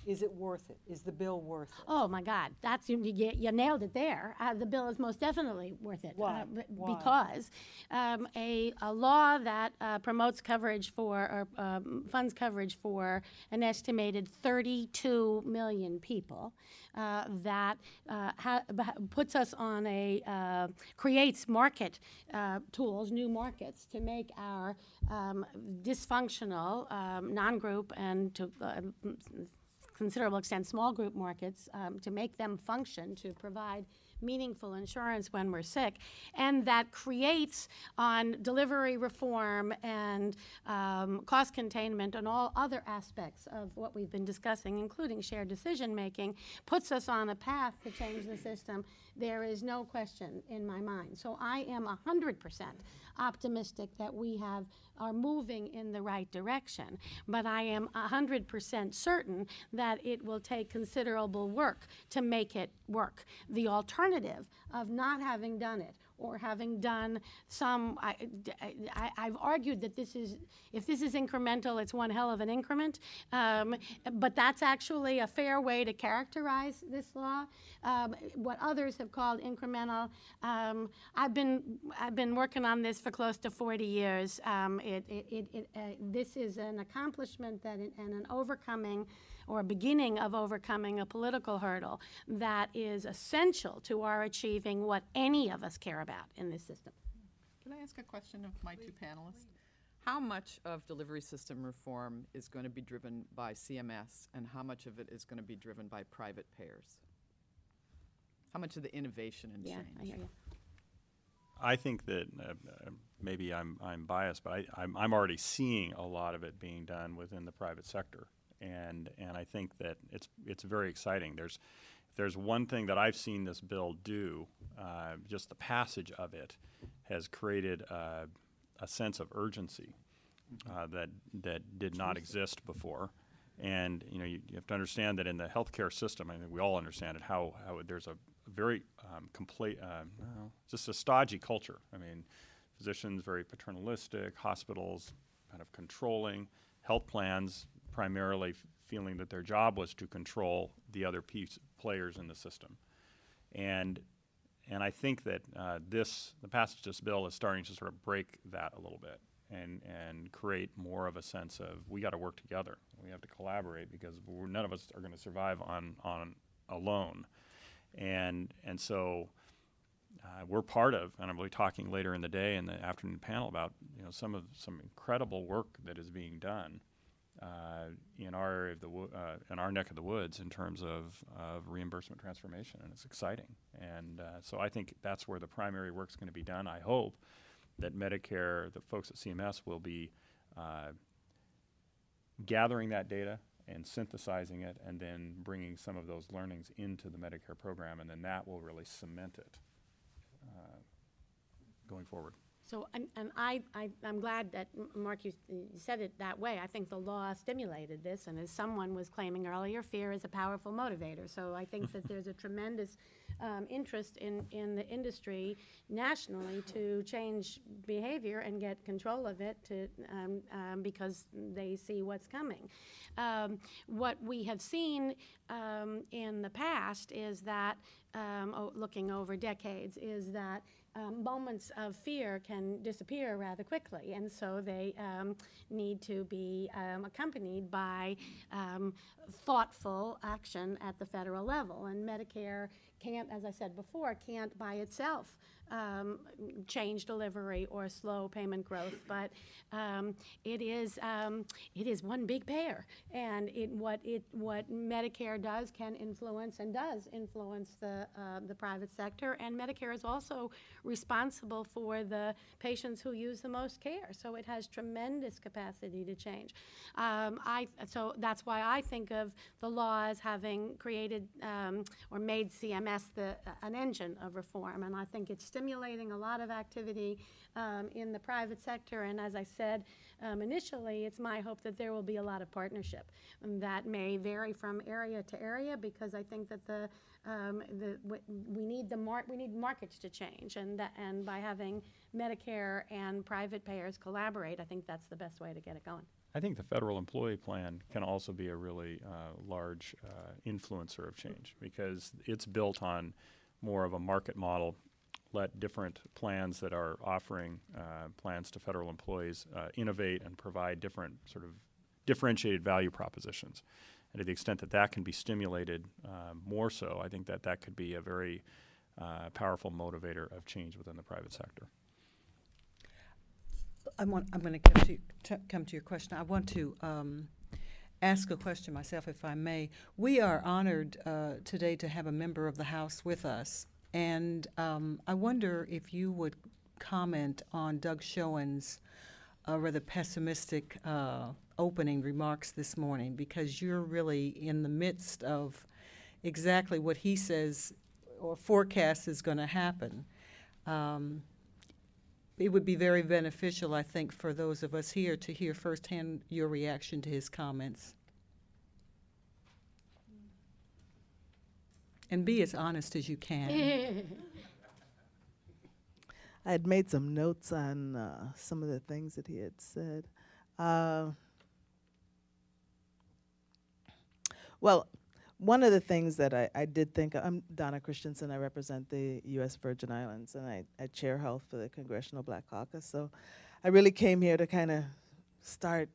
Is it worth it? Is the bill worth it? Oh my God, that's you nailed it there. The bill is most definitely worth it. Why? Because a law that promotes coverage for or funds coverage for an estimated 32 million people that puts us on creates market tools, new markets to make our dysfunctional non-group and to considerable extent small group markets to make them function to provide meaningful insurance when we're sick, and that creates on delivery reform and cost containment and all other aspects of what we've been discussing, including shared decision making, puts us on a path to change the system. There is no question in my mind. So I am 100% optimistic that we are moving in the right direction, but I am 100% certain that it will take considerable work to make it work. The alternative of not having done it or having done some, I've argued that if this is incremental, it's one hell of an increment, but that's actually a fair way to characterize this law. What others have called incremental, I've been working on this for close to 40 years. This is an accomplishment and an overcoming, or a beginning of overcoming, a political hurdle that is essential to our achieving what any of us care about in this system. Can I ask a question of my two panelists? How much of delivery system reform is going to be driven by CMS, and how much of it is going to be driven by private payers? How much of the innovation and change? I hear you. I think that maybe I'm biased, but I'm already seeing a lot of it being done within the private sector, and I think that it's very exciting. If there's one thing that I've seen this bill do, just the passage of it has created a sense of urgency that did not exist before. And you have to understand that in the healthcare system, I think we all understand it, how there's a very just a stodgy culture. I mean, physicians very paternalistic, hospitals kind of controlling, health plans primarily feeling that their job was to control the other players in the system. And I think that the passage of this bill is starting to sort of break that a little bit and create more of a sense of we got to work together. We have to collaborate because none of us are going to survive on alone. And so we're part of, and I'm really talking later in the day in the afternoon panel about some incredible work that is being done in our area of in our neck of the woods in terms of reimbursement transformation, and it's exciting. And so I think that's where the primary work is going to be done. I hope that Medicare, the folks at CMS, will be gathering that data and synthesizing it, and then bringing some of those learnings into the Medicare program, and then that will really cement it going forward. So, and I'm glad that, Mark, you said it that way. I think the law stimulated this, and as someone was claiming earlier, fear is a powerful motivator. So I think that there's a tremendous interest in the industry nationally to change behavior and get control of it because they see what's coming. What we have seen in the past is that, looking over decades, is that moments of fear can disappear rather quickly, and so they need to be accompanied by thoughtful action at the federal level. And Medicare can't, as I said before, can't by itself change delivery or slow payment growth, but it is one big payer, and what Medicare does can influence and does influence the private sector, and Medicare is also responsible for the patients who use the most care, so it has tremendous capacity to change. So that's why I think of the law as having created or made CMS an engine of reform, and I think it's stimulating a lot of activity in the private sector. And as I said initially, it's my hope that there will be a lot of partnership that may vary from area to area, because I think that we need markets to change, and by having Medicare and private payers collaborate, I think that's the best way to get it going. I think the federal employee plan can also be a really large influencer of change, because it's built on more of a market model. Let different plans that are offering plans to federal employees innovate and provide different sort of differentiated value propositions. And to the extent that that can be stimulated more so, I think that could be a very powerful motivator of change within the private sector. I'm going to come to your question. I want to ask a question myself, if I may. We are honored today to have a member of the House with us, and I wonder if you would comment on Doug Schoen's rather pessimistic opening remarks this morning, because you're really in the midst of exactly what he says or forecasts is going to happen. It would be very beneficial, I think, for those of us here to hear firsthand your reaction to his comments. And be as honest as you can. I had made some notes on some of the things that he had said. Well, one of the things that I did think, I'm Donna Christensen, I represent the U.S. Virgin Islands, and I chair health for the Congressional Black Caucus. So I really came here to kind of start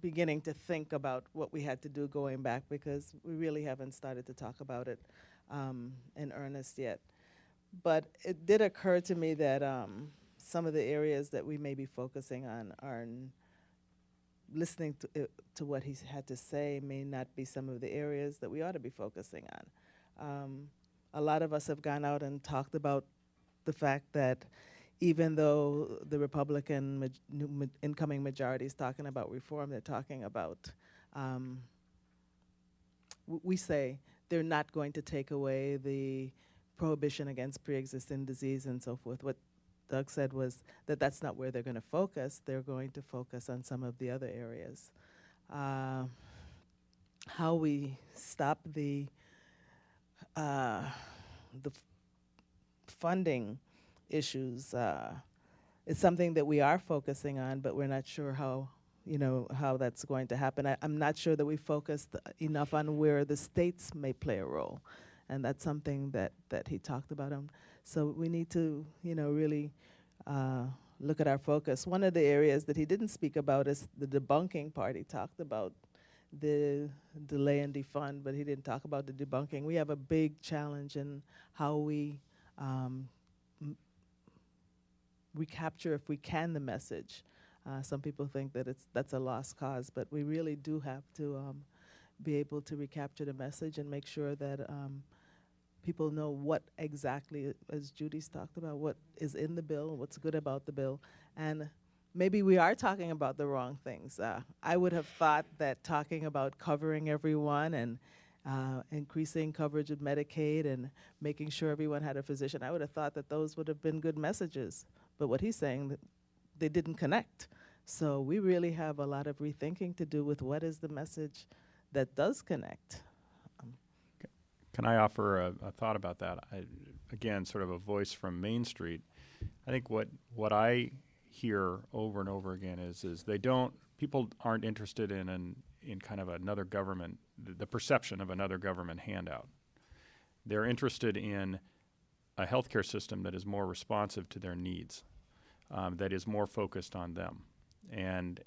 beginning to think about what we had to do going back, because we really haven't started to talk about it in earnest yet. But it did occur to me that some of the areas that we may be focusing on are listening to what he had to say may not be some of the areas that we ought to be focusing on. A lot of us have gone out and talked about the fact that even though the Republican incoming majority is talking about reform, they're talking about, we say they're not going to take away the prohibition against pre-existing disease and so forth. What Doug said was that that's not where they're going to focus. They're going to focus on some of the other areas. How we stop the funding issues is something that we are focusing on, but we're not sure how that's going to happen. I'm not sure that we focused enough on where the states may play a role, and that's something that he talked about. So we need to, really look at our focus. One of the areas that he didn't speak about is the debunking part. He talked about the delay and defund, but he didn't talk about the debunking. We have a big challenge in how we recapture, if we can, the message. Some people think that that's a lost cause, but we really do have to be able to recapture the message and make sure that people know what exactly, as Judy's talked about, what is in the bill, what's good about the bill. And maybe we are talking about the wrong things. I would have thought that talking about covering everyone and increasing coverage of Medicaid and making sure everyone had a physician, I would have thought that those would have been good messages. But what he's saying, that they didn't connect. So we really have a lot of rethinking to do with what is the message that does connect. Can I offer a thought about that? Again, sort of a voice from Main Street. I think what I hear over and over again is people aren't interested in kind of another government, the perception of another government handout. They're interested in a healthcare system that is more responsive to their needs, that is more focused on them. And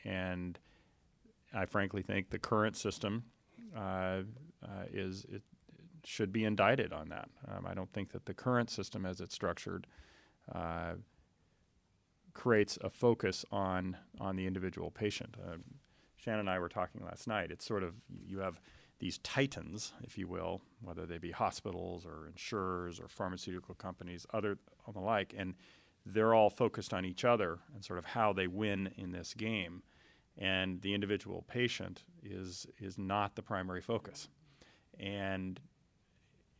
I frankly think the current system should be indicted on that. I don't think that the current system as it's structured creates a focus on the individual patient. Shannon and I were talking last night. It's sort of, you have these titans, if you will, whether they be hospitals or insurers or pharmaceutical companies, other and the like, and they're all focused on each other and sort of how they win in this game. And the individual patient is not the primary focus. And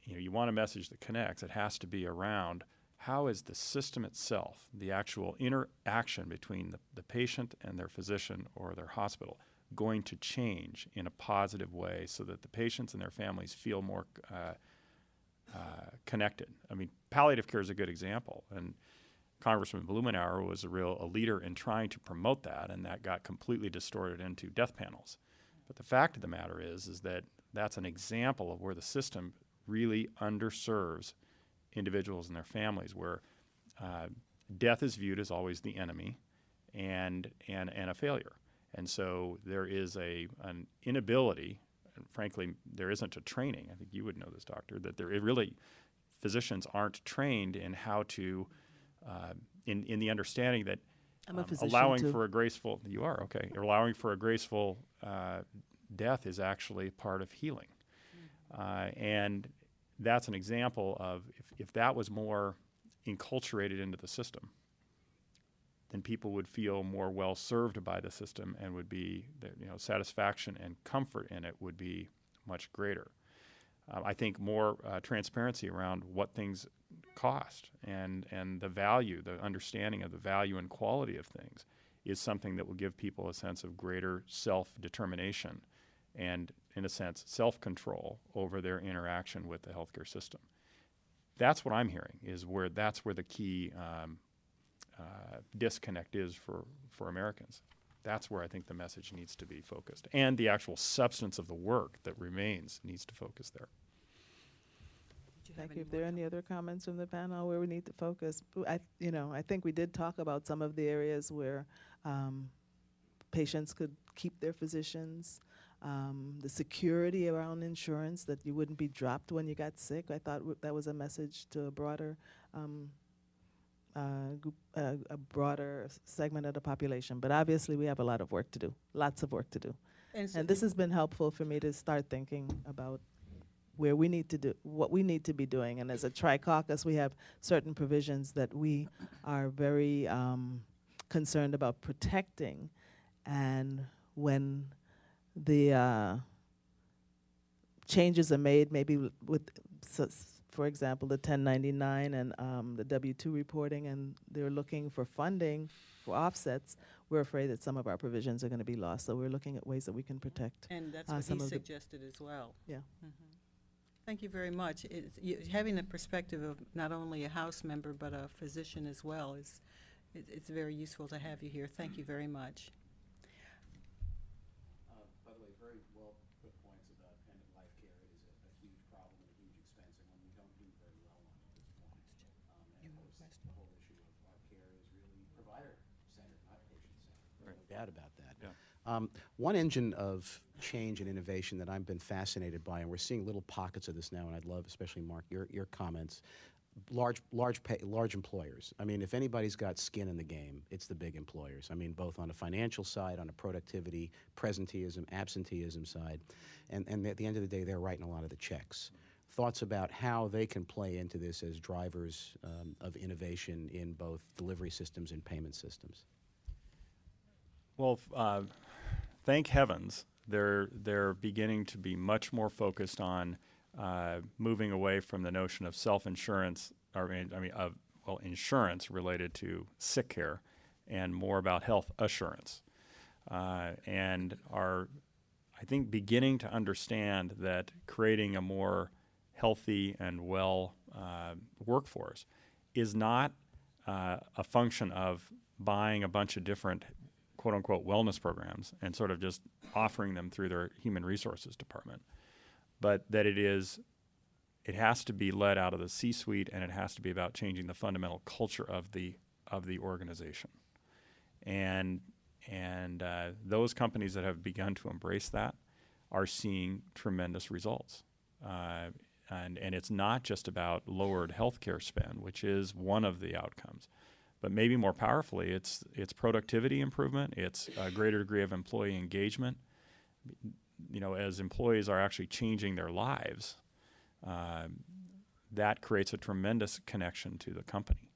you want a message that connects. It has to be around how is the system itself, the actual interaction between the patient and their physician or their hospital, going to change in a positive way so that the patients and their families feel more connected. I mean, palliative care is a good example, and Congressman Blumenauer was a leader in trying to promote that, and that got completely distorted into death panels. But the fact of the matter is that that's an example of where the system really underserves individuals and their families, where death is viewed as always the enemy and a failure. And so there is an inability, and frankly, there isn't a training. I think you would know this, doctor, that physicians aren't trained in how to, in the understanding that I'm a physician allowing too. for a graceful, you are, okay, allowing for a graceful death is actually part of healing. And that's an example of if that was more enculturated into the system, then people would feel more well served by the system and would be, satisfaction and comfort in it would be much greater. I think more transparency around what things cost and the value, the understanding of the value and quality of things is something that will give people a sense of greater self-determination and, in a sense, self-control over their interaction with the healthcare system. That's what I'm hearing, that's where the key disconnect is for Americans. That's where I think the message needs to be focused. And the actual substance of the work that remains needs to focus there. Thank you. If there are any other comments from the panel where we need to focus, I think we did talk about some of the areas where patients could keep their physicians, the security around insurance, that you wouldn't be dropped when you got sick. I thought that was a message to a broader group, a broader segment of the population. But obviously, we have a lot of work to do, lots of work to do. And this has been helpful for me to start thinking about where we need to do, what we need to be doing. And as a tri-caucus, we have certain provisions that we are very concerned about protecting. And when the changes are made, maybe with, for example, the 1099 and the W-2 reporting, and they're looking for funding for offsets, we're afraid that some of our provisions are going to be lost. So we're looking at ways that we can protect. And that's what some he of the suggested as well. Yeah. Thank you very much. Having the perspective of not only a House member but a physician as well it's very useful to have you here. Thank you very much. By the way, very well put points about end-of-life care. It is a huge problem and a huge expense, and one we don't do very well on at this point. And of course, the whole issue of our care is really provider-centered, not patient-centered. No doubt about that. Yeah. One engine of change and innovation that I've been fascinated by, and we're seeing little pockets of this now, and I'd love, especially Mark, your comments. Large employers. I mean, if anybody's got skin in the game, it's the big employers. I mean, both on a financial side, on a productivity, presenteeism, absenteeism side, and at the end of the day, they're writing a lot of the checks. Thoughts about how they can play into this as drivers of innovation in both delivery systems and payment systems. Well, thank heavens, they're beginning to be much more focused on moving away from the notion of self-insurance, insurance related to sick care, and more about health assurance, and are, I think, beginning to understand that creating a more healthy and well workforce is not a function of buying a bunch of different quote-unquote wellness programs and sort of just offering them through their human resources department, but that it has to be led out of the C-suite, and it has to be about changing the fundamental culture of the organization. And those companies that have begun to embrace that are seeing tremendous results. And it's not just about lowered healthcare spend, which is one of the outcomes. But maybe more powerfully, it's productivity improvement, it's a greater degree of employee engagement. You know, as employees are actually changing their lives, that creates a tremendous connection to the company,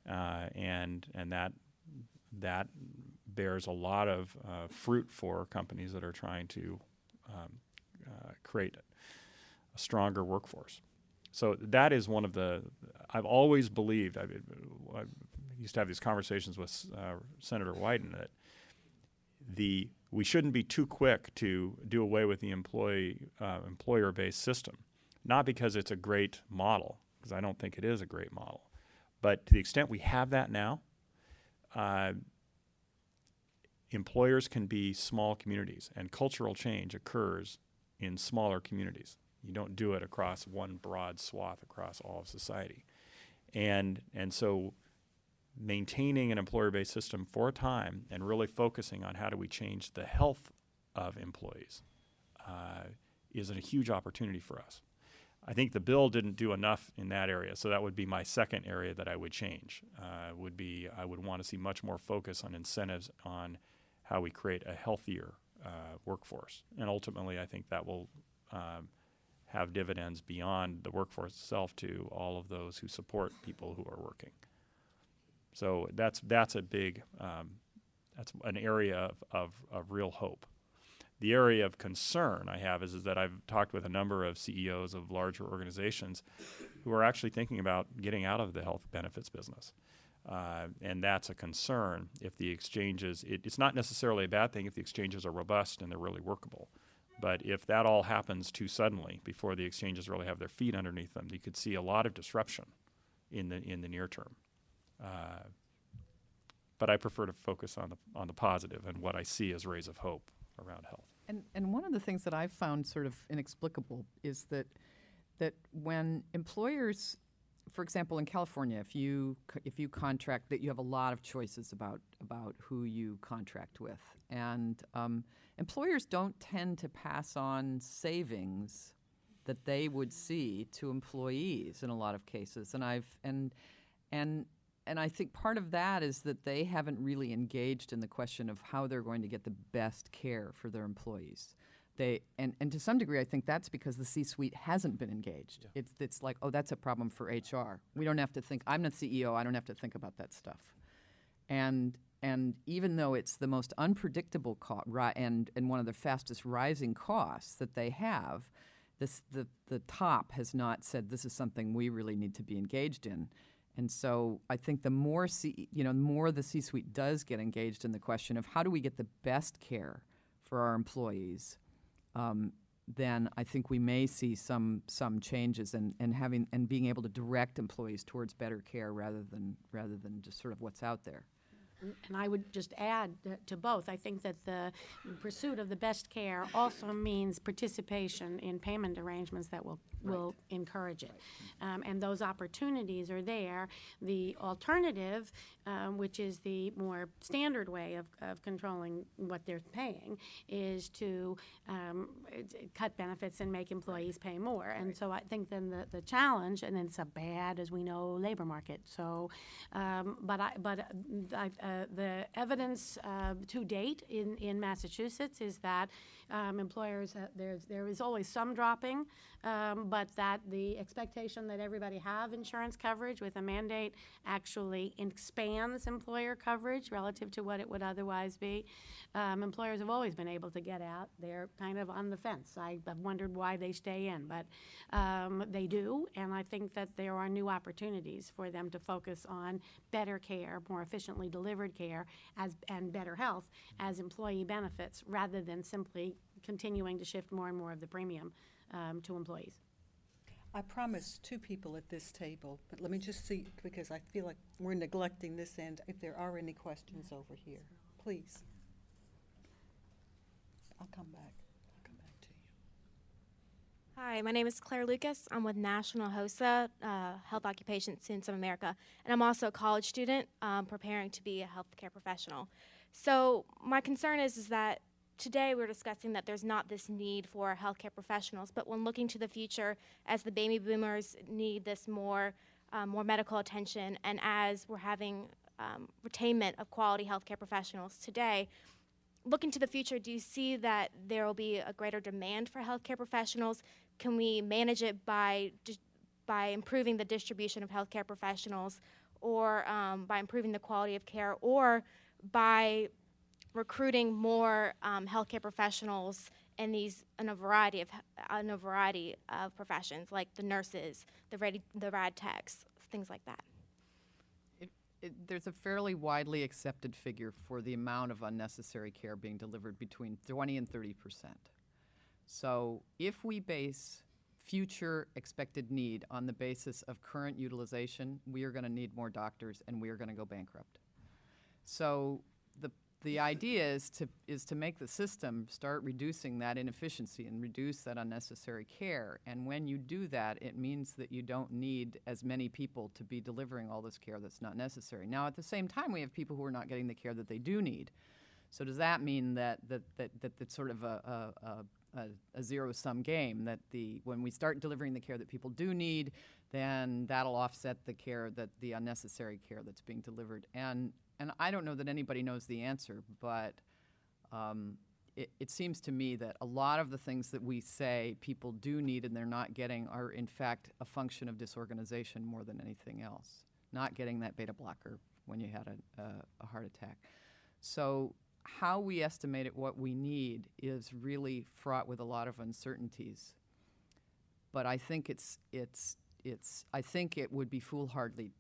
and that bears a lot of fruit for companies that are trying to create a stronger workforce. So that is one of the. I've always believed. I used to have these conversations with Senator Wyden that we shouldn't be too quick to do away with the employer-based system, not because it's a great model, because I don't think it is a great model, but to the extent we have that now, employers can be small communities, and cultural change occurs in smaller communities. You don't do it across one broad swath across all of society. And so maintaining an employer-based system for a time and really focusing on how do we change the health of employees is a huge opportunity for us. I think the bill didn't do enough in that area, so that would be my second area that I would change. I would want to see much more focus on incentives on how we create a healthier workforce. And ultimately, I think that will have dividends beyond the workforce itself to all of those who support people who are working. So that's a big, that's an area of real hope. The area of concern I have is that I've talked with a number of CEOs of larger organizations who are actually thinking about getting out of the health benefits business. And that's a concern if the exchanges, it's not necessarily a bad thing if the exchanges are robust and they're really workable. But if that all happens too suddenly before the exchanges really have their feet underneath them, you could see a lot of disruption in the near term. but I prefer to focus on the positive and what I see as rays of hope around health. And one of the things that I've found sort of inexplicable is that when employers, for example, in California, if you contract, that you have a lot of choices about who you contract with, and employers don't tend to pass on savings that they would see to employees in a lot of cases, and I think part of that is that they haven't really engaged in the question of how they're going to get the best care for their employees. And to some degree, I think that's because the C-suite hasn't been engaged. Yeah. It's like, oh, that's a problem for HR. We don't have to think. I'm the CEO. I don't have to think about that stuff. And even though it's the most unpredictable and one of the fastest rising costs that they have, the top has not said this is something we really need to be engaged in. And so I think the more the C-suite does get engaged in the question of how do we get the best care for our employees, then I think we may see some changes and being able to direct employees towards better care rather than just sort of what's out there. And I would just add to both. I think that the pursuit of the best care also means participation in payment arrangements that will encourage it. And those opportunities are there. The alternative, which is the more standard way of controlling what they're paying, is to cut benefits and make employees pay more. And so I think then the challenge, and it's a bad, as we know, labor market. So, the evidence to date in Massachusetts is that employers, there is always some dropping, but that the expectation that everybody have insurance coverage with a mandate actually expands employer coverage relative to what it would otherwise be. Employers have always been able to get out. They're kind of on the fence. I've wondered why they stay in, but they do, and I think that there are new opportunities for them to focus on better care, more efficiently delivered care, and better health as employee benefits, rather than simply continuing to shift more and more of the premium to employees. I promised two people at this table, but let me just see, because I feel like we're neglecting this end, if there are any questions over here. Please. I'll come back to you. Hi, my name is Claire Lucas. I'm with National HOSA, Health Occupation Students of America, and I'm also a college student preparing to be a healthcare professional. So my concern is that today we're discussing that there's not this need for healthcare professionals, but when looking to the future, as the baby boomers need this more medical attention, and as we're having retainment of quality healthcare professionals today, looking to the future, do you see that there will be a greater demand for healthcare professionals? Can we manage it by improving the distribution of healthcare professionals, or by improving the quality of care, or by recruiting more healthcare professionals in a variety of professions, like the nurses, the rad techs, things like that? There's a fairly widely accepted figure for the amount of unnecessary care being delivered between 20 and 30%. So if we base future expected need on the basis of current utilization, we are going to need more doctors and we are going to go bankrupt. So the idea is to make the system start reducing that inefficiency and reduce that unnecessary care. And when you do that, it means that you don't need as many people to be delivering all this care that's not necessary. Now, at the same time, we have people who are not getting the care that they do need. So does that mean that it's sort of a zero-sum game, that when we start delivering the care that people do need, then that'll offset the unnecessary care that's being delivered? And I don't know that anybody knows the answer, but it seems to me that a lot of the things that we say people do need and they're not getting are, in fact, a function of disorganization more than anything else. Not getting that beta blocker when you had a heart attack. So how we estimate what we need is really fraught with a lot of uncertainties. But I think I think it would be foolhardy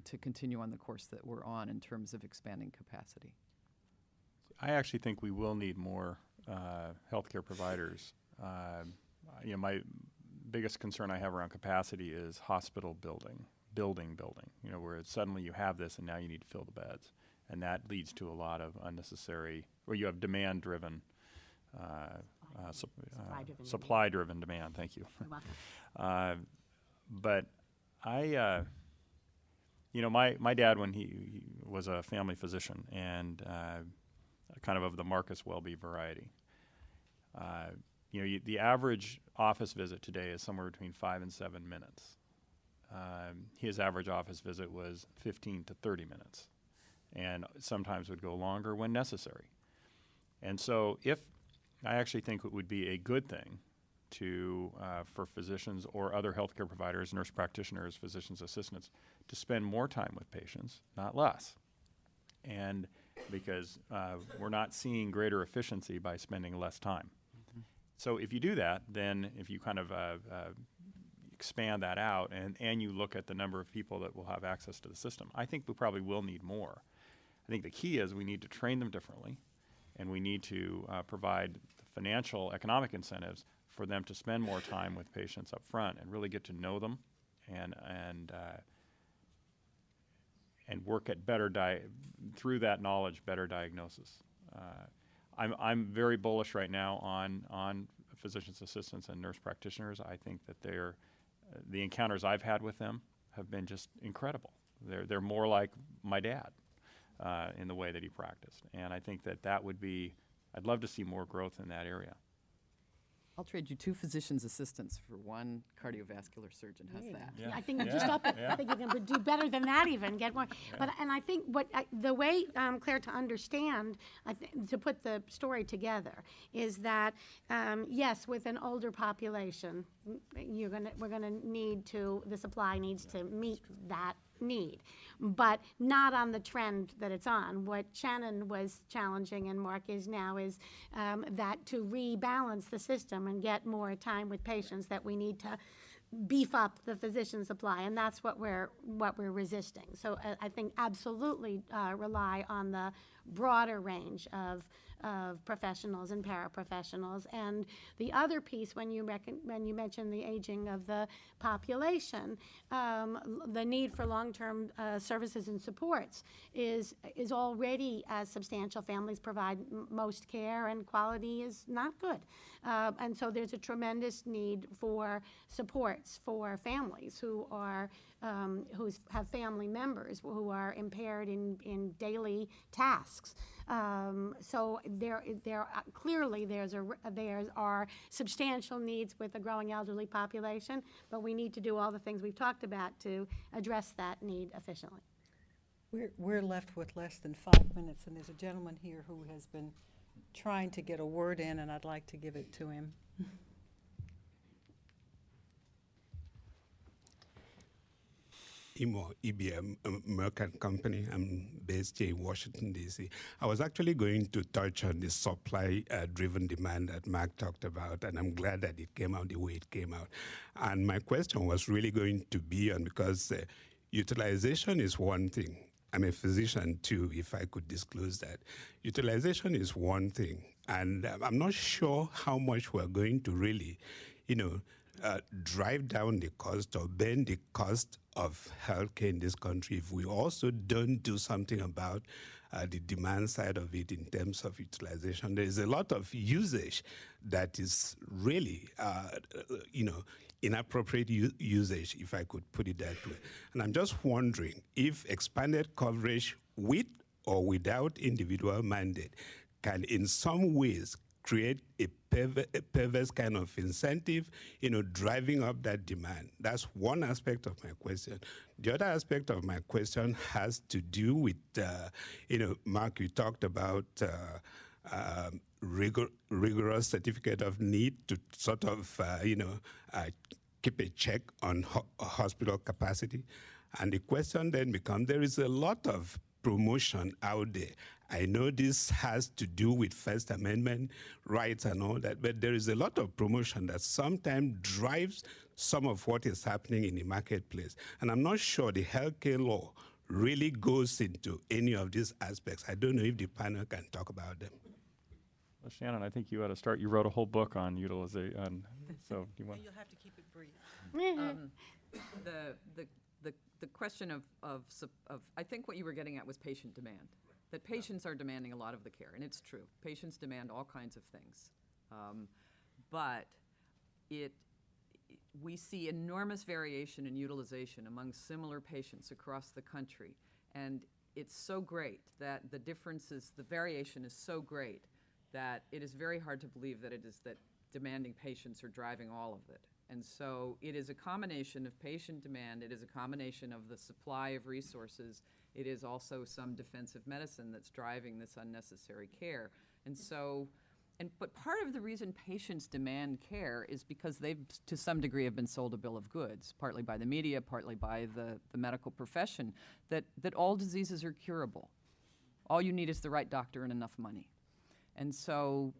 to continue on the course that we're on in terms of expanding capacity. I actually think we will need more healthcare providers. My biggest concern I have around capacity is hospital building. Where suddenly you have this and now you need to fill the beds. and that leads to a lot of unnecessary, or you have demand-driven, Supply-driven supply-driven demand. Thank you. You're welcome. But I, my dad, when he was a family physician and kind of the Marcus Welby variety, the average office visit today is somewhere between 5 and 7 minutes. His average office visit was 15 to 30 minutes, and sometimes would go longer when necessary. And so I actually think it would be a good thing for physicians or other healthcare providers, nurse practitioners, physicians' assistants, to spend more time with patients, not less. And because we're not seeing greater efficiency by spending less time. Mm-hmm. So if you do that, then if you kind of expand that out and you look at the number of people that will have access to the system, I think we probably will need more. I think the key is we need to train them differently, and we need to provide financial, economic incentives for them to spend more time with patients up front and really get to know them and work at through that knowledge, better diagnosis. I'm very bullish right now on physicians' assistants and nurse practitioners. I think that the encounters I've had with them have been just incredible. They're more like my dad in the way that he practiced, and I think that would be. I'd love to see more growth in that area. I'll trade you 2 physician's assistants for 1 cardiovascular surgeon. How's that? Yeah, I think you just up it. I think you can do better than that even, get more. Yeah. And I think the way, Claire, to understand, to put the story together, is that, yes, with an older population, we're gonna need the supply needs to meet that need, but not on the trend that it's on. What Shannon was challenging and Mark is now is that to rebalance the system and get more time with patients, that we need to beef up the physician supply, and that's what we're resisting. So I think absolutely rely on the broader range of professionals and paraprofessionals. And the other piece, when you mention the aging of the population, the need for long-term services and supports is already as substantial. Families provide most care, and quality is not good. And so there's a tremendous need for supports for families who have family members who are impaired in daily tasks. So there clearly there are substantial needs with a growing elderly population, but we need to do all the things we've talked about to address that need efficiently. We're left with less than 5 minutes, and there's a gentleman here who has been trying to get a word in, and I'd like to give it to him. EBM, American company. I'm based here in Washington, D.C. I was actually going to touch on the supply-driven demand that Mark talked about, and I'm glad that it came out the way it came out. And my question was really going to be on, because utilization is one thing. I'm a physician too, if I could disclose that. Utilization is one thing, and I'm not sure how much we're going to really, drive down the cost or bend the cost of healthcare in this country if we also don't do something about the demand side of it in terms of utilization. There is a lot of usage that is really, inappropriate usage, if I could put it that way. And I'm just wondering if expanded coverage with or without individual mandate can in some ways create a perverse kind of incentive, driving up that demand. That's one aspect of my question. The other aspect of my question has to do with, Mark, you talked about rigorous certificate of need to sort of, keep a check on hospital capacity. And the question then becomes, there is a lot of promotion out there. I know this has to do with First Amendment rights and all that, but there is a lot of promotion that sometimes drives some of what is happening in the marketplace. And I'm not sure the healthcare law really goes into any of these aspects. I don't know if the panel can talk about them. Well, Shannon, I think you ought to start. You wrote a whole book on utilization. So do you want? You'll have to keep it brief. The question of I think what you were getting at was patient demand. that patients are demanding a lot of the care, and it's true. Patients demand all kinds of things. But we see enormous variation in utilization among similar patients across the country. And it's so great that the variation is so great that it is very hard to believe that it is that demanding patients are driving all of it. And so it is a combination of patient demand, it is a combination of the supply of resources, it is also some defensive medicine that's driving this unnecessary care. And so, but part of the reason patients demand care is because they've, to some degree, have been sold a bill of goods, partly by the media, partly by the medical profession, that all diseases are curable. All you need is the right doctor and enough money. And so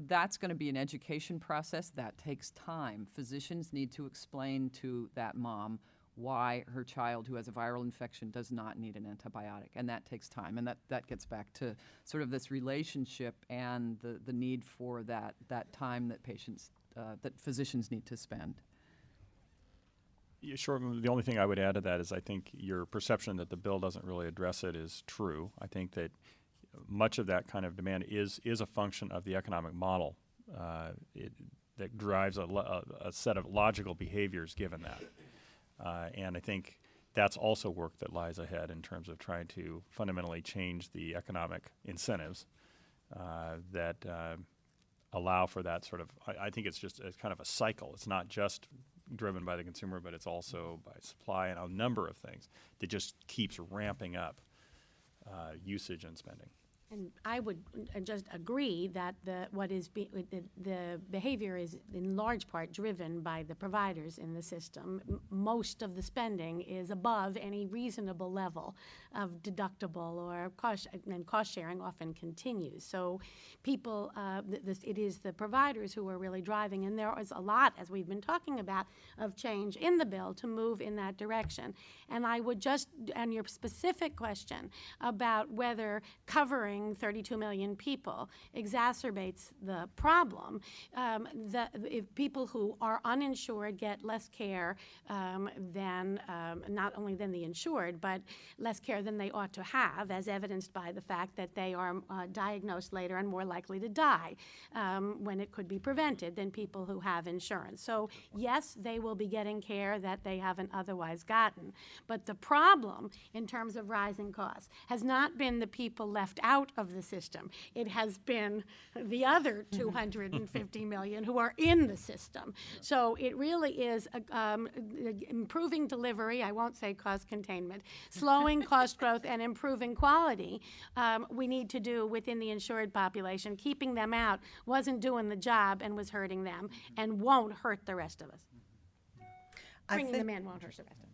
that's going to be an education process. That takes time. Physicians need to explain to that mom why her child who has a viral infection does not need an antibiotic, and that takes time. And that gets back to sort of this relationship and the need for that time that that physicians need to spend. Yeah, sure. The only thing I would add to that is I think your perception that the bill doesn't really address it is true. I think that much of that kind of demand is a function of the economic model that drives a set of logical behaviors given that. And I think that's also work that lies ahead in terms of trying to fundamentally change the economic incentives that allow for that sort of, I think it's kind of a cycle. It's not just driven by the consumer, but it's also by supply and a number of things that just keeps ramping up usage and spending. And I would just agree that the behavior is in large part driven by the providers in the system. Most of the spending is above any reasonable level of deductible or cost, and cost sharing often continues. So people, it is the providers who are really driving, and there is a lot, as we've been talking about, of change in the bill to move in that direction. And I would just, on your specific question about whether covering 32 million people exacerbates the problem. If people who are uninsured get less care than not only than the insured, but less care than they ought to have, as evidenced by the fact that they are diagnosed later and more likely to die when it could be prevented than people who have insurance. So yes, they will be getting care that they haven't otherwise gotten. But the problem in terms of rising costs has not been the people left out of the system. It has been the other 250 million who are in the system. So it really is improving delivery, I won't say cost containment, slowing cost growth and improving quality we need to do within the insured population. Keeping them out wasn't doing the job and was hurting them and won't hurt the rest of us. Bringing them in won't hurt the rest of us.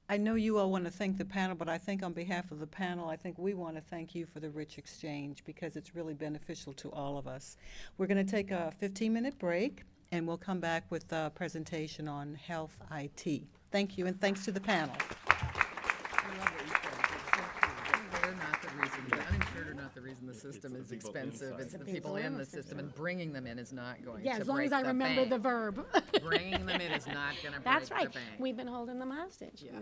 I know you all want to thank the panel, but I think on behalf of the panel, I think we want to thank you for the rich exchange because it's really beneficial to all of us. We're going to take a 15-minute break, and we'll come back with a presentation on health IT. Thank you, and thanks to the panel. I love what you said. They're not the reason, the uninsured are not the reason the system is expensive. It's the people in the system, and bringing them in is not going to break the bank. Yeah, as long as I remember the verb. Bringing them in is not going to break That's right. the bank. We've been holding them hostage. Yeah.